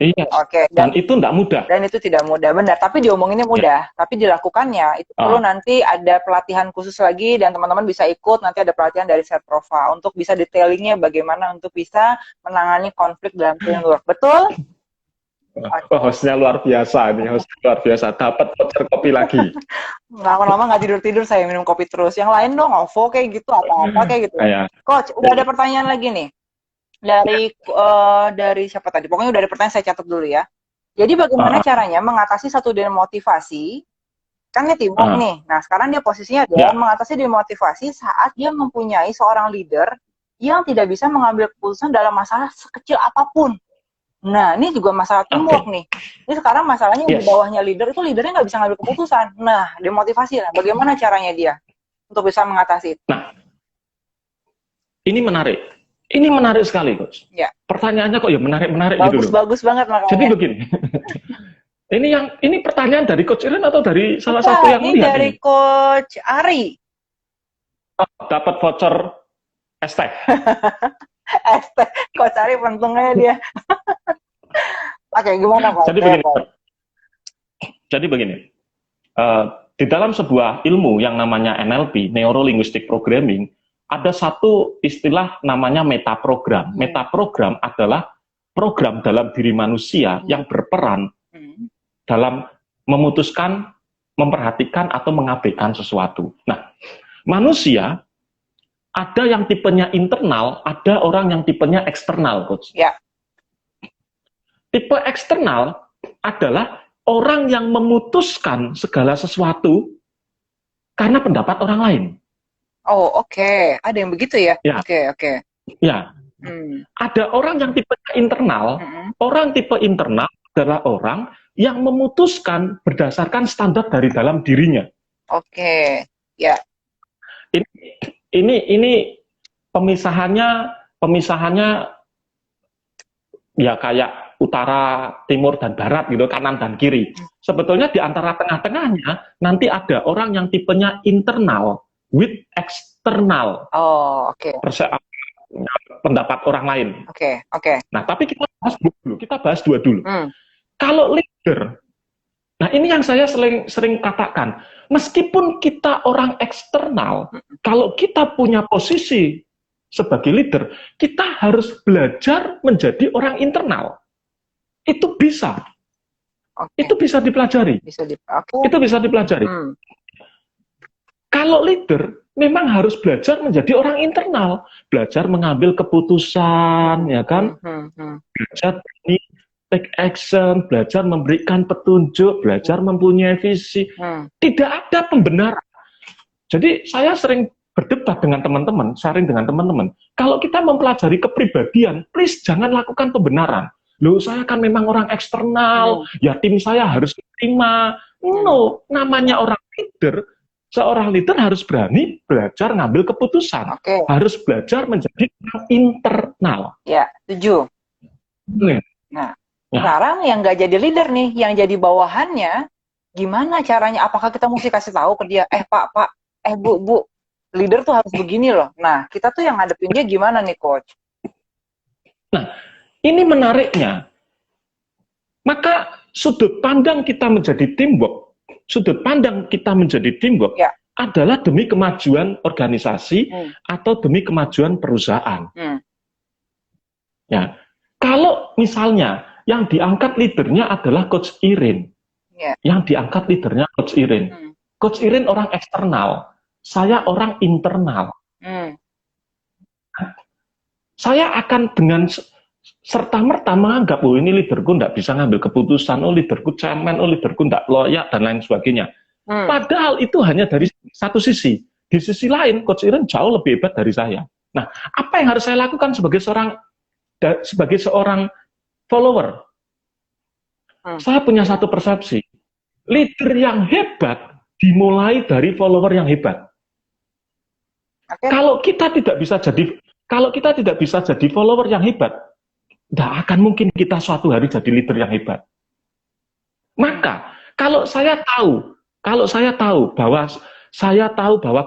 Iya. Oke, Dan itu tidak mudah. dan itu tidak mudah, benar. Tapi diomonginnya mudah, tapi dilakukannya itu perlu nanti ada pelatihan khusus lagi dan teman-teman bisa ikut. Nanti ada pelatihan dari Sertrova untuk bisa detailingnya bagaimana untuk bisa menangani konflik dalam teamwork. Betul? Hostnya luar biasa ini, host luar biasa. Dapat voucher kopi lagi. Lama-lama nggak tidur-tidur saya minum kopi terus. Yang lain dong, OVO kayak gitu, apa-apa kayak gitu. Ya. Coach, udah ada pertanyaan lagi nih. Dari siapa tadi? Pokoknya udah ada pertanyaan, saya catat dulu ya. Jadi bagaimana caranya mengatasi satu demotivasi? Kan dia teamwork nih. Nah, sekarang dia posisinya adalah mengatasi demotivasi saat dia mempunyai seorang leader yang tidak bisa mengambil keputusan dalam masalah sekecil apapun. Nah, ini juga masalah teamwork nih. Ini sekarang masalahnya di bawahnya leader, itu leadernya nggak bisa ngambil keputusan. Nah, demotivasi lah. Bagaimana caranya dia untuk bisa mengatasi itu? Nah, ini menarik. Ini menarik sekali, Coach. Ya. Pertanyaannya kok ya menarik-menarik gitu loh. Bagus banget makanya. Jadi begini. ini pertanyaan dari Coach Iren atau dari salah satu yang ini lihat? Dari Coach Ari. Dapat voucher es teh. Coach Ari pentungnya dia. Oke, gimana Pak? Jadi begini. Di dalam sebuah ilmu yang namanya NLP, Neuro Linguistic Programming, ada satu istilah namanya metaprogram. Metaprogram adalah program dalam diri manusia yang berperan dalam memutuskan, memperhatikan, atau mengabaikan sesuatu. Nah, manusia ada yang tipenya internal, ada orang yang tipenya eksternal, Coach. Ya. Tipe eksternal adalah orang yang memutuskan segala sesuatu karena pendapat orang lain. Oh, oke. Ada yang begitu ya? Ya. Oke. Ya. Ada orang yang tipenya internal. Orang tipe internal adalah orang yang memutuskan berdasarkan standar dari dalam dirinya. Oke. Ya. Ini pemisahannya ya kayak utara, timur, dan barat gitu, kanan dan kiri. Sebetulnya di antara tengah-tengahnya nanti ada orang yang tipenya internal with external. Oh, oke. Pendapat orang lain. Oke. Nah, tapi kita bahas dua dulu. Kalau leader, nah ini yang saya sering katakan, meskipun kita orang eksternal, kalau kita punya posisi sebagai leader, kita harus belajar menjadi orang internal. Itu bisa. Itu bisa dipelajari. Itu bisa dipelajari. Kalau leader, memang harus belajar menjadi orang internal. Belajar mengambil keputusan, ya kan? Belajar take action, belajar memberikan petunjuk, belajar mempunyai visi. Tidak ada pembenaran. Jadi saya sering berdebat dengan teman-teman, sharing dengan teman-teman. Kalau kita mempelajari kepribadian, please jangan lakukan pembenaran. Loh, saya kan memang orang eksternal, ya tim saya harus terima. No, namanya orang leader, seorang leader harus berani belajar ngambil keputusan. Harus belajar menjadi orang internal. Ya, setuju. Nah, sekarang yang nggak jadi leader nih, yang jadi bawahannya, gimana caranya? Apakah kita mesti kasih tahu ke dia, Pak, Bu, leader tuh harus begini loh. Nah, kita tuh yang ngadepin dia gimana nih, Coach? Nah, ini menariknya. Maka sudut pandang kita menjadi teamwork, adalah demi kemajuan organisasi atau demi kemajuan perusahaan. Ya, kalau misalnya yang diangkat leadernya adalah Coach Iren, Coach Iren orang eksternal, saya orang internal. Saya akan dengan serta-merta menganggap, oh ini leaderku tidak bisa ngambil keputusan, oh leaderku cemen, oh leaderku tidak loyak, dan lain sebagainya. Padahal itu hanya dari satu sisi. Di sisi lain, Coach Iren jauh lebih hebat dari saya. Nah, apa yang harus saya lakukan sebagai seorang follower? Saya punya satu persepsi. Leader yang hebat dimulai dari follower yang hebat. Kalau kita tidak bisa jadi follower yang hebat, tidak akan mungkin kita suatu hari jadi leader yang hebat. Maka kalau saya tahu bahwa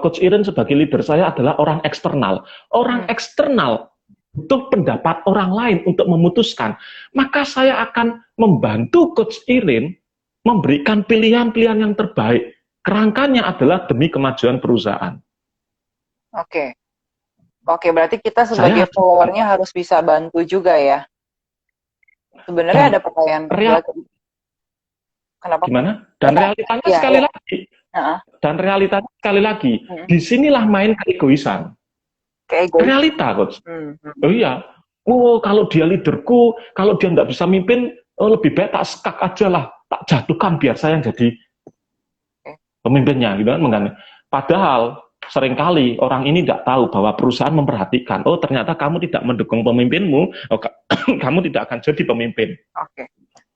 Coach Iren sebagai leader saya adalah orang eksternal. Orang eksternal butuh pendapat orang lain untuk memutuskan, maka saya akan membantu Coach Irin memberikan pilihan-pilihan yang terbaik. Kerangkanya adalah demi kemajuan perusahaan. Oke. Oke, berarti kita sebagai followernya harus bisa bantu juga ya. Sebenarnya ada pertanyaan. Kenapa? Gimana? Dan realitanya sekali lagi. Dan realitanya sekali lagi. Disinilah main keegoisan. Realita, Coach. Oh iya. Oh, kalau dia leaderku, kalau dia nggak bisa mimpin, lebih baik tak sekak aja lah. Tak jatuhkan biar saya yang jadi pemimpinnya. Gitu kan. Padahal seringkali orang ini tidak tahu bahwa perusahaan memperhatikan, oh ternyata kamu tidak mendukung pemimpinmu, oh, kamu tidak akan jadi pemimpin. Oke.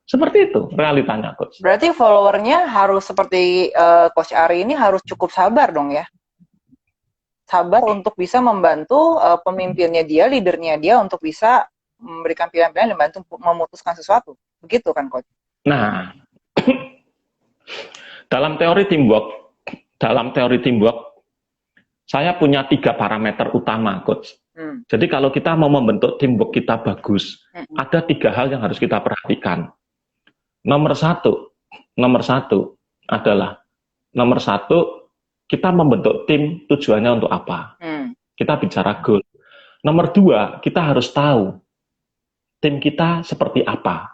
Seperti itu realitanya, Coach. Berarti followernya harus seperti Coach Ari ini harus cukup sabar dong ya? Sabar untuk bisa membantu pemimpinnya dia, leadernya dia untuk bisa memberikan pilihan-pilihan dan membantu memutuskan sesuatu. Begitu kan, Coach? Nah, dalam teori teamwork, saya punya 3 parameter utama, Coach. Jadi kalau kita mau membentuk teamwork kita bagus, ada 3 hal yang harus kita perhatikan. Nomor satu adalah kita membentuk tim tujuannya untuk apa? Kita bicara goal. Nomor 2, kita harus tahu tim kita seperti apa.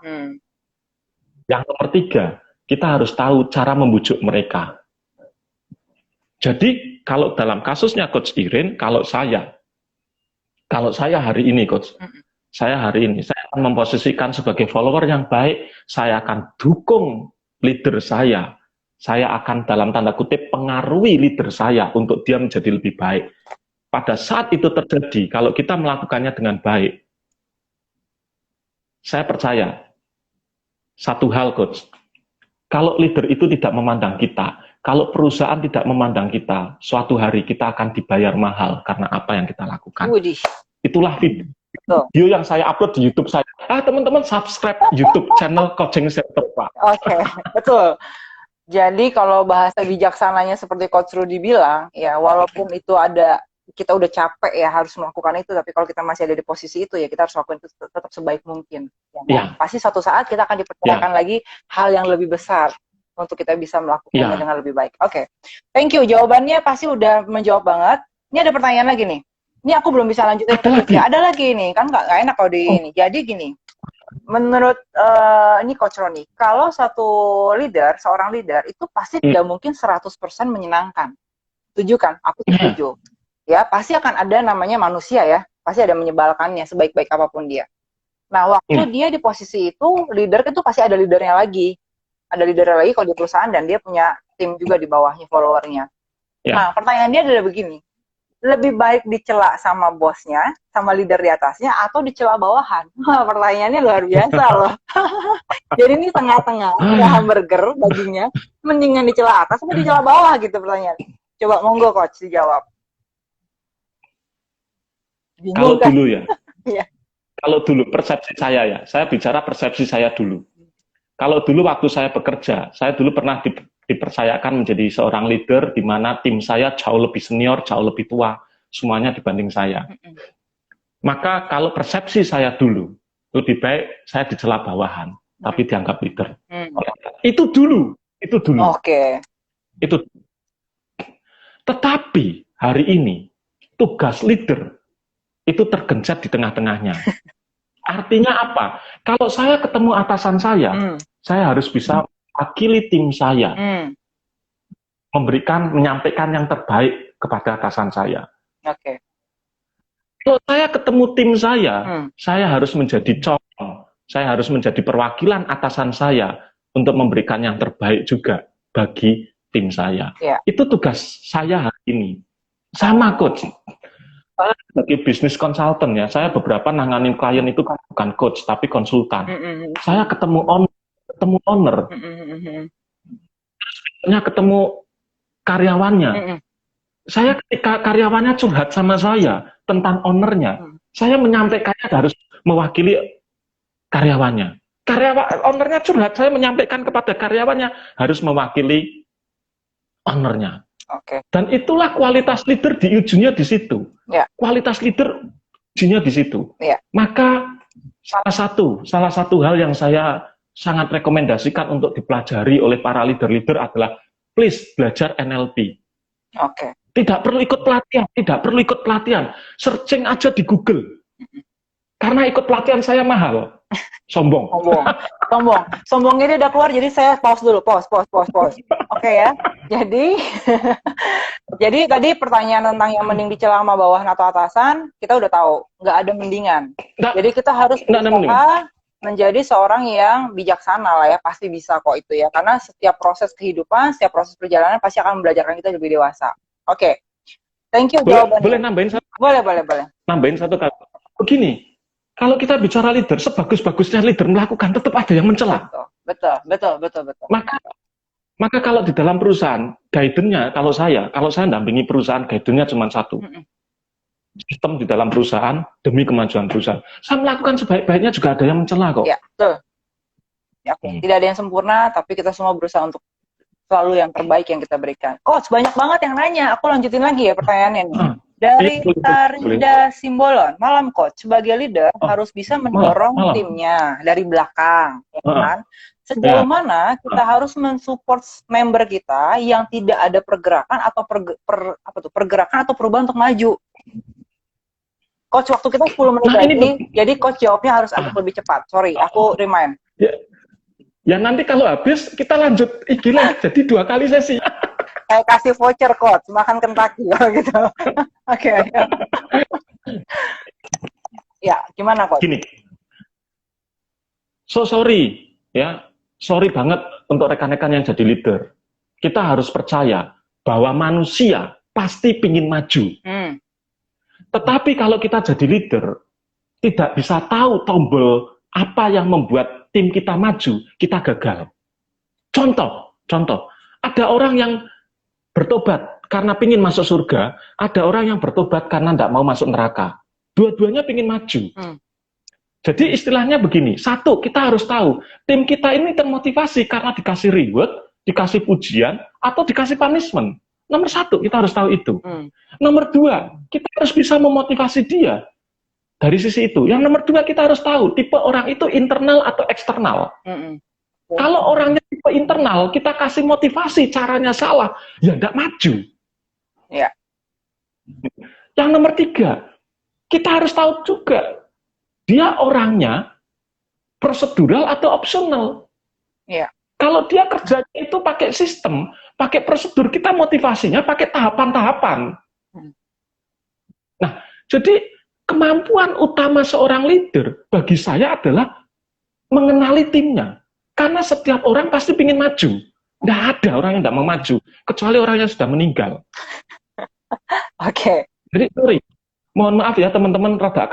Yang nomor 3, kita harus tahu cara membujuk mereka. Jadi kalau dalam kasusnya Coach Irin, kalau saya hari ini, Coach, saya akan memposisikan sebagai follower yang baik, saya akan dukung leader saya akan dalam tanda kutip pengaruhi leader saya untuk dia menjadi lebih baik. Pada saat itu terjadi, kalau kita melakukannya dengan baik, saya percaya satu hal, Coach, kalau leader itu tidak memandang kita, kalau perusahaan tidak memandang kita, suatu hari kita akan dibayar mahal karena apa yang kita lakukan. Itulah video yang saya upload di YouTube saya. Teman-teman subscribe YouTube channel Coaching Center, Pak. Oke, betul. Jadi kalau bahasa bijaksananya seperti Coach Rudy bilang, ya walaupun itu kita udah capek ya harus melakukan itu, tapi kalau kita masih ada di posisi itu ya kita harus lakukan itu tetap sebaik mungkin. Ya. Pasti suatu saat kita akan dipercayakan lagi hal yang lebih besar untuk kita bisa melakukannya dengan lebih baik. Oke. Thank you. Jawabannya pasti udah menjawab banget. Ini ada pertanyaan lagi nih. Ini aku belum bisa lanjutin. Ada lagi nih, kan nggak enak kalau di ini. Jadi gini, menurut ini Coach Roni, kalau seorang leader itu pasti tidak mungkin 100% menyenangkan. Setuju kan? Aku setuju. Ya, pasti akan ada namanya manusia ya. Pasti ada menyebalkannya sebaik-baik apapun dia. Nah, waktu dia di posisi itu, leader itu pasti ada leadernya lagi. Ada leadernya lagi kalau di perusahaan dan dia punya tim juga di bawahnya, followernya. Nah, pertanyaannya adalah begini. Lebih baik dicela sama bosnya, sama leader di atasnya, atau dicela bawahan? Wah, pertanyaannya luar biasa loh. Jadi ini tengah-tengah, ada hamburger dagingnya, mendingan dicela atas atau dicela bawah gitu pertanyaannya. Coba monggo Coach dijawab. Bingung, kalau dulu ya, kalau dulu persepsi saya ya, saya bicara persepsi saya dulu. Kalau dulu waktu saya bekerja, saya dulu pernah dipercayakan menjadi seorang leader di mana tim saya jauh lebih senior, jauh lebih tua, semuanya dibanding saya. Maka kalau persepsi saya dulu, lebih baik saya dicela bawahan, tapi dianggap leader. Itu dulu. Oke. Itu. Tetapi hari ini tugas leader itu tergencet di tengah-tengahnya. Artinya apa? Kalau saya ketemu atasan saya harus bisa mewakili tim saya, menyampaikan yang terbaik kepada atasan saya. Oke. Kalau saya ketemu tim saya harus menjadi contoh, saya harus menjadi perwakilan atasan saya untuk memberikan yang terbaik juga bagi tim saya. Itu tugas saya hari ini. Sama, Coach. Saya sebagai bisnis konsultan ya, saya beberapa nanganin klien itu kan bukan coach tapi konsultan. Saya ketemu owner, ketemu karyawannya. Saya ketika karyawannya curhat sama saya tentang ownernya, saya menyampaikannya harus mewakili karyawannya. Ownernya curhat, saya menyampaikan kepada karyawannya harus mewakili ownernya. Oke. Dan itulah kualitas leader di ujungnya di situ. Kualitas leader kuncinya di situ. Iya. Maka salah satu hal yang saya sangat rekomendasikan untuk dipelajari oleh para leader-leader adalah please belajar NLP. Oke. Tidak perlu ikut pelatihan, searching aja di Google. Karena ikut pelatihan saya mahal. Sombong. Sombong ini udah keluar, jadi saya pause dulu, pause. Oke ya. Jadi jadi tadi pertanyaan tentang yang mending dicela sama bawahan atau atasan, kita udah tahu, nggak ada mendingan. Jadi kita harus berusaha menjadi seorang yang bijaksana lah ya, pasti bisa kok itu ya. Karena setiap proses kehidupan, setiap proses perjalanan pasti akan membelajarkan kita lebih dewasa. Oke. Thank you jawabannya. Boleh nambahin satu? Boleh. Nambahin satu kata. Begini, kalau kita bicara leader, sebagus-bagusnya leader melakukan, tetap ada yang mencela. Betul. Maka kalau di dalam perusahaan, guidance-nya, kalau saya dampingi perusahaan, guidance-nya cuma satu. Sistem di dalam perusahaan demi kemajuan perusahaan. Saya melakukan sebaik-baiknya juga ada yang mencela kok. Ya, betul. Ya, tidak ada yang sempurna, tapi kita semua berusaha untuk selalu yang terbaik yang kita berikan. Coach, banyak banget yang nanya. Aku lanjutin lagi ya pertanyaannya nih. Dari Tarinda Simbolon, malam Coach, sebagai leader harus bisa mendorong timnya dari belakang, ya kan? Sejauh mana kita harus mensupport member kita yang tidak ada pergerakan atau pergerakan atau perubahan untuk maju? Coach, waktu kita 10 menit lagi, jadi Coach jawabnya harus agak lebih cepat. Sorry, aku remind. Ya nanti kalau habis, kita lanjut IG Live, jadi 2 kali sesi. Saya kasih voucher, Coach, makan Kentucky, gitu. Oke. Ya, gimana, Coach? Gini, sorry banget untuk rekan-rekan yang jadi leader. Kita harus percaya bahwa manusia pasti pingin maju. Tetapi kalau kita jadi leader, tidak bisa tahu tombol apa yang membuat tim kita maju, kita gagal. Contoh, ada orang yang bertobat karena pingin masuk surga, ada orang yang bertobat karena tidak mau masuk neraka. Dua-duanya pingin maju. Jadi istilahnya begini, satu, kita harus tahu, tim kita ini termotivasi karena dikasih reward, dikasih pujian, atau dikasih punishment. Nomor satu, kita harus tahu itu. Nomor dua, kita harus bisa memotivasi dia dari sisi itu. Yang nomor dua, kita harus tahu, tipe orang itu internal atau eksternal. Kalau orangnya tipe internal, kita kasih motivasi, caranya salah, ya tidak maju. Yang nomor tiga, kita harus tahu juga, dia orangnya prosedural atau opsional. Kalau dia kerjanya itu pakai sistem, pakai prosedur, kita motivasinya pakai tahapan-tahapan. Nah, jadi kemampuan utama seorang leader bagi saya adalah mengenali timnya. Karena setiap orang pasti ingin maju. Tidak ada orang yang tidak mau maju, kecuali orang yang sudah meninggal. Jadi, sorry. Mohon maaf ya teman-teman, rada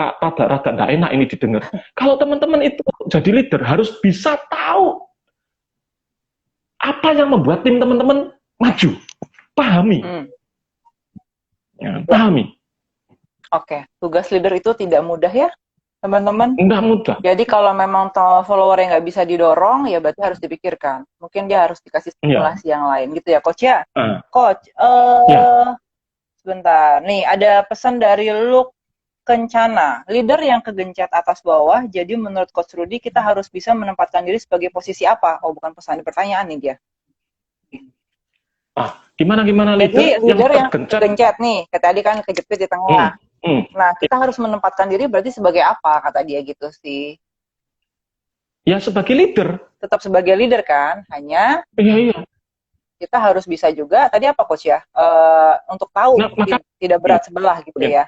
nggak enak ini didengar. Kalau teman-teman itu jadi leader, harus bisa tahu apa yang membuat tim teman-teman maju. Pahami. Pahami. Tugas leader itu tidak mudah ya, teman-teman? Nggak mudah. Jadi kalau memang follower yang nggak bisa didorong, ya berarti harus dipikirkan. Mungkin dia harus dikasih stimulasi yang lain, gitu ya, Coach ya? Coach, sebentar. Nih, ada pesan dari Luke Kencana. Leader yang kegencet atas bawah, jadi menurut Coach Rudy, kita harus bisa menempatkan diri sebagai posisi apa? Oh, bukan pesan, pertanyaan nih dia. Gimana leader? Jadi leader yang kegencet nih, kayak tadi kan kejepit di tengah. Nah, kita harus menempatkan diri berarti sebagai apa, kata dia gitu sih. Ya, sebagai leader. Tetap sebagai leader kan, hanya Iya. kita harus bisa juga, tadi apa Coach ya, untuk tahu tidak berat sebelah gitu ya.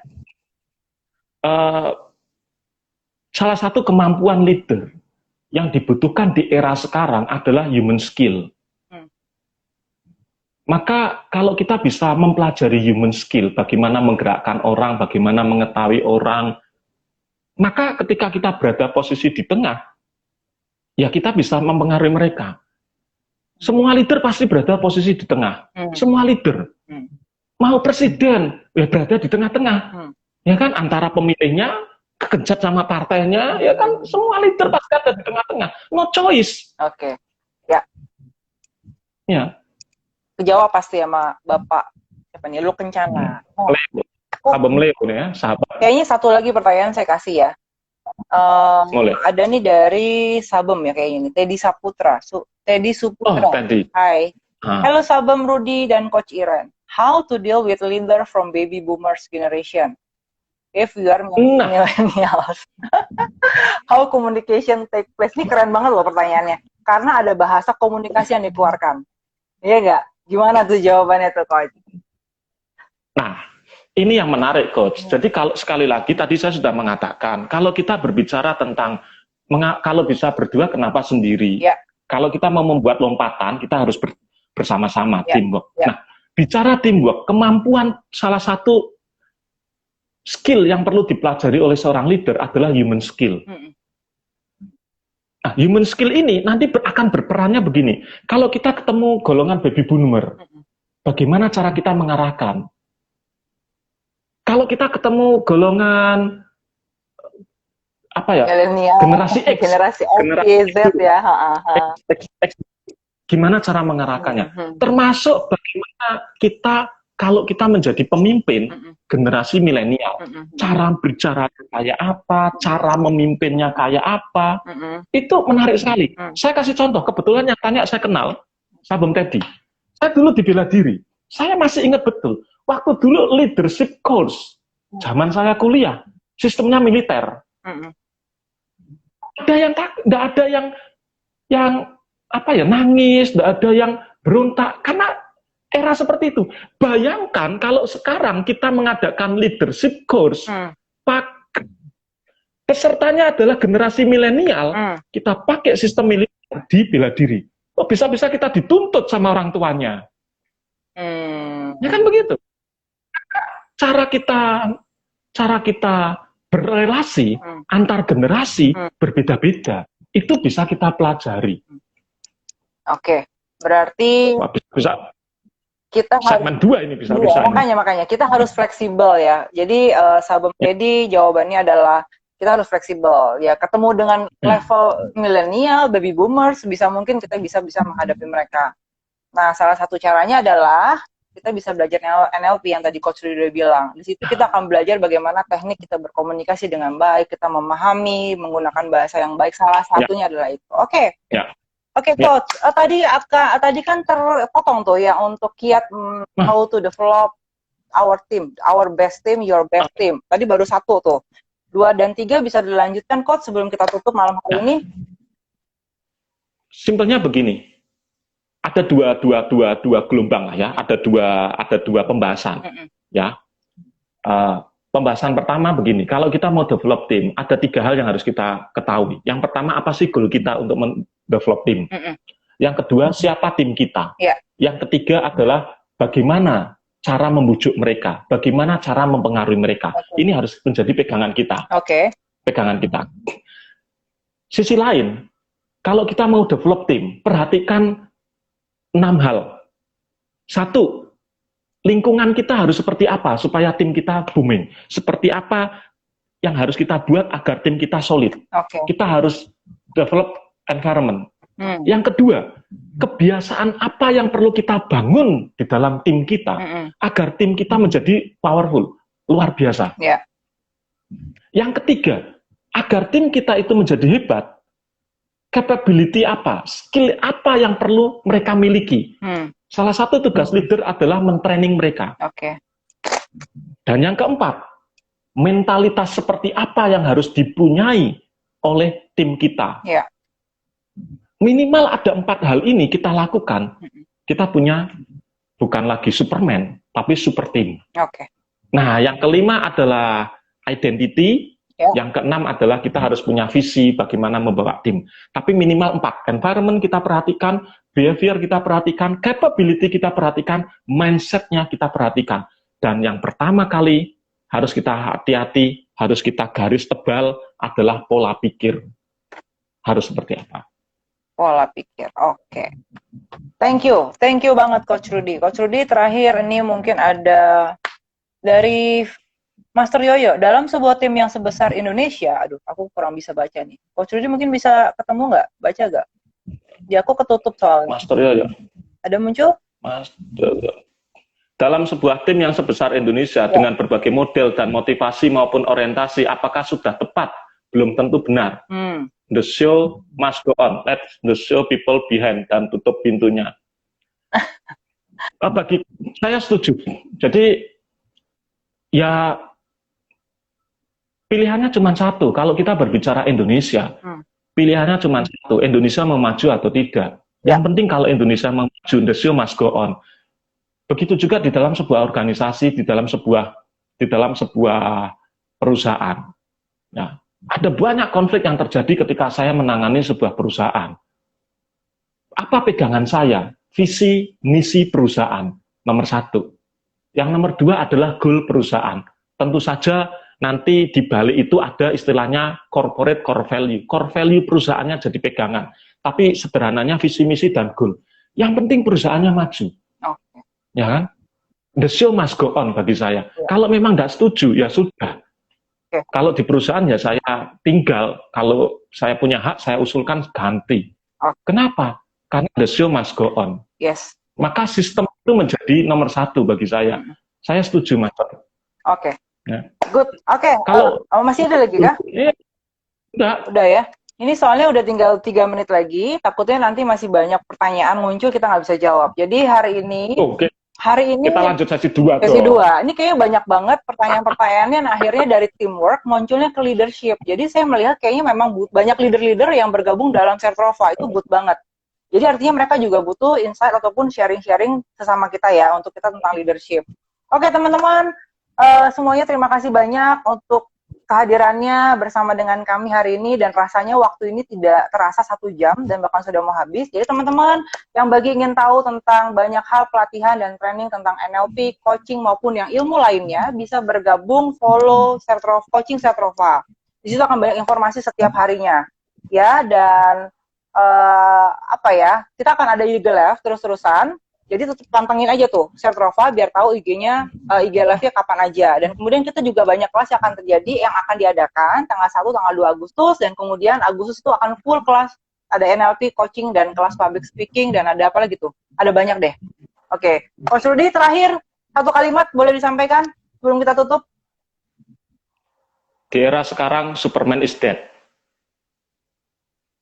Salah satu kemampuan leader yang dibutuhkan di era sekarang adalah human skill. Maka kalau kita bisa mempelajari human skill, bagaimana menggerakkan orang, bagaimana mengetahui orang, maka ketika kita berada posisi di tengah, ya kita bisa mempengaruhi mereka. Semua leader pasti berada posisi di tengah. Semua leader. Mau presiden, ya berada di tengah-tengah. Ya kan, antara pemilihnya, kegencat sama partainya, ya kan, semua leader pasti ada di tengah-tengah. No choice. Ya. Kejawab pasti sama Bapak siapa nih, Luke Kencana. Sabem Leo nih ya, sahabat. Kayaknya satu lagi pertanyaan saya kasih ya. Boleh. Ada nih dari Sabem ya kayaknya nih, Teddy Saputra. Teddy Suputra. Tadi. Hai. Halo Sabem, Rudy, dan Coach Iren. How to deal with leader from baby boomers generation? If you are millennials. How communication take place? Ini keren banget loh pertanyaannya. Karena ada bahasa komunikasi yang dikeluarkan. Iya nggak? Gimana tuh jawabannya tuh, Coach? Nah, ini yang menarik, Coach. Jadi kalau sekali lagi tadi saya sudah mengatakan, kalau kita berbicara tentang kalau bisa berdua, kenapa sendiri? Ya. Kalau kita mau membuat lompatan, kita harus bersama-sama, Ya. teamwork. Ya. Nah, bicara teamwork, kemampuan salah satu skill yang perlu dipelajari oleh seorang leader adalah human skill. Nah, human skill ini nanti akan berperannya begini. Kalau kita ketemu golongan baby boomer, bagaimana cara kita mengarahkan? Kalau kita ketemu golongan apa ya? Generasi X, generasi Z ya. X, gimana cara mengarahkannya? Termasuk bagaimana kita kalau kita menjadi pemimpin generasi milenial, cara bicara kayak apa, cara memimpinnya kayak apa, itu menarik sekali. Saya kasih contoh, kebetulan yang tanya saya kenal, Sabem Teddy. Saya dulu di bela diri, saya masih ingat betul, waktu dulu leadership course, zaman saya kuliah, sistemnya militer. Nggak ada yang apa ya, nangis, nggak ada yang berontak, karena era seperti itu. Bayangkan kalau sekarang kita mengadakan leadership course, pesertanya adalah generasi milenial, kita pakai sistem militer di bela diri. Oh, bisa-bisa kita dituntut sama orang tuanya. Ya kan begitu. Cara kita berrelasi antar generasi berbeda-beda. Itu bisa kita pelajari. Oke, berarti bisa kita segmen 2 ini bisa. Makanya kita harus fleksibel ya. Jadi Sabem Teddy jawabannya adalah kita harus fleksibel ya. Ketemu dengan level milenial, baby boomers, mungkin kita bisa menghadapi mereka. Nah, salah satu caranya adalah kita bisa belajar NLP yang tadi Coach Rudy udah bilang. Di situ kita akan belajar bagaimana teknik kita berkomunikasi dengan baik, kita memahami, menggunakan bahasa yang baik. Salah satunya adalah itu. Oke. Oke, Coach. Tadi kan terpotong tuh ya untuk kiat how to develop our team, our best team, your best team. Tadi baru 1 tuh. 2 dan 3 bisa dilanjutkan, Coach, sebelum kita tutup malam hari ini. Simpelnya begini. Ada dua gelombang lah ya. Ada dua pembahasan. Ya. Pembahasan pertama begini. Kalau kita mau develop tim, ada 3 hal yang harus kita ketahui. Yang pertama, apa sih goal kita untuk develop tim. Yang kedua, siapa tim kita. Yang ketiga adalah bagaimana cara membujuk mereka, bagaimana cara mempengaruhi mereka. Ini harus menjadi pegangan kita. Pegangan kita. Sisi lain, kalau kita mau develop tim, perhatikan 6 hal. 1, lingkungan kita harus seperti apa supaya tim kita booming. Seperti apa yang harus kita buat agar tim kita solid. Kita harus develop environment. Yang kedua, kebiasaan apa yang perlu kita bangun di dalam tim kita agar tim kita menjadi powerful, luar biasa. Yang ketiga, agar tim kita itu menjadi hebat, capability apa, skill apa yang perlu mereka miliki. Salah satu tugas leader adalah mentraining mereka. Dan yang keempat, mentalitas seperti apa yang harus dipunyai oleh tim kita. Minimal ada 4 hal ini kita lakukan. Kita punya bukan lagi Superman, tapi super team. Nah, yang kelima adalah identity. Yang keenam adalah kita harus punya visi bagaimana membawa tim. Tapi minimal 4. Environment kita perhatikan, behavior kita perhatikan, capability kita perhatikan, mindset-nya kita perhatikan. Dan yang pertama kali harus kita hati-hati, harus kita garis tebal adalah pola pikir. Harus seperti apa? Pola pikir, Thank you banget Coach Rudy. Coach Rudy, terakhir ini mungkin ada dari Master Yoyo. Dalam sebuah tim yang sebesar Indonesia, aduh, aku kurang bisa baca nih. Coach Rudy mungkin bisa ketemu nggak? Baca nggak? Di aku ketutup soalnya. Master Yoyo. Ada muncul? Master Yoyo. dalam sebuah tim yang sebesar Indonesia dengan berbagai model dan motivasi maupun orientasi, apakah sudah tepat? Belum tentu benar. The show must go on. Let the show people behind, dan tutup pintunya. Bagi saya setuju. Jadi ya pilihannya cuma satu. Kalau kita berbicara Indonesia, pilihannya cuma satu. Indonesia mau maju atau tidak. Yang penting kalau Indonesia mau maju, the show must go on. Begitu juga di dalam sebuah organisasi, di dalam sebuah perusahaan. Ya, ada banyak konflik yang terjadi ketika saya menangani sebuah perusahaan. Apa pegangan saya? Visi, misi perusahaan, nomor satu. Yang nomor dua adalah goal perusahaan. Tentu saja nanti di balik itu ada istilahnya corporate core value. Core value perusahaannya jadi pegangan. Tapi sederhananya visi, misi, dan goal. Yang penting perusahaannya maju. Ya kan? The show must go on bagi saya. Kalau memang nggak setuju, ya sudah. Kalau di perusahaan ya saya tinggal. Kalau saya punya hak, saya usulkan ganti. Kenapa? Karena the show must go on. Yes. Maka sistem itu menjadi nomor satu bagi saya. Saya setuju, Mas. Oke. Ya. Good. Oke. Kalau masih ada lagi kah? Udah ya. Ini soalnya udah tinggal 3 menit lagi. Takutnya nanti masih banyak pertanyaan muncul, kita nggak bisa jawab. Jadi hari ini kita lanjut sesi 2. Sesi 2. Ini kayaknya banyak banget pertanyaan-pertanyaannya. Nah, akhirnya dari teamwork munculnya ke leadership. Jadi saya melihat kayaknya memang banyak leader-leader yang bergabung dalam Sertrova. Itu good banget. Jadi artinya mereka juga butuh insight ataupun sharing-sharing sesama kita ya, untuk kita tentang leadership. Oke teman-teman, semuanya terima kasih banyak untuk kehadirannya bersama dengan kami hari ini, dan rasanya waktu ini tidak terasa 1 jam dan bahkan sudah mau habis. Jadi teman-teman yang bagi ingin tahu tentang banyak hal pelatihan dan training tentang NLP, coaching maupun yang ilmu lainnya, bisa bergabung follow Coaching Sertrova. Di situ akan banyak informasi setiap harinya ya, dan kita akan ada IG Live terus-terusan. Jadi tetap pantengin aja tuh Sertrova biar tahu IG-nya, IG Live-nya kapan aja. Dan kemudian kita juga banyak kelas yang akan terjadi, yang akan diadakan tanggal 1, tanggal 2 Agustus, dan kemudian Agustus itu akan full kelas, ada NLP, coaching, dan kelas public speaking, dan ada apa lagi tuh? Ada banyak deh. Oke. Coach Rudy, terakhir, 1 kalimat boleh disampaikan sebelum kita tutup? Di era sekarang, Superman is dead.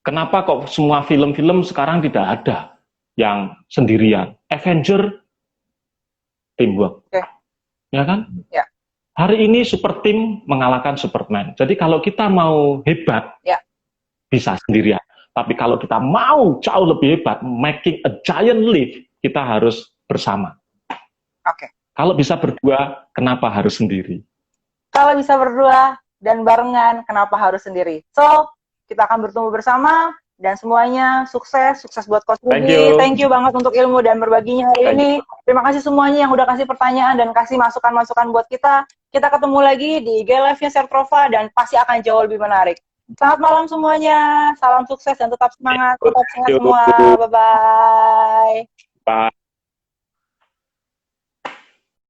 Kenapa kok semua film-film sekarang tidak ada yang sendirian? Avenger, teamwork. Ya kan? Ya. Hari ini super team mengalahkan Superman. Jadi kalau kita mau hebat, bisa sendirian. Tapi kalau kita mau jauh lebih hebat, making a giant leap, kita harus bersama. Kalau bisa berdua, kenapa harus sendiri? Kalau bisa berdua dan barengan, kenapa harus sendiri? So, kita akan bertumbuh bersama, dan semuanya sukses buat Coach Rudy. Thank you banget untuk ilmu dan berbaginya hari ini. Terima kasih semuanya yang udah kasih pertanyaan dan kasih masukan-masukan buat kita. Kita ketemu lagi di IG Live-nya Sertrova, dan pasti akan jauh lebih menarik. Selamat malam semuanya, salam sukses dan tetap semangat, tetap sehat semua. Bye-bye. Bye.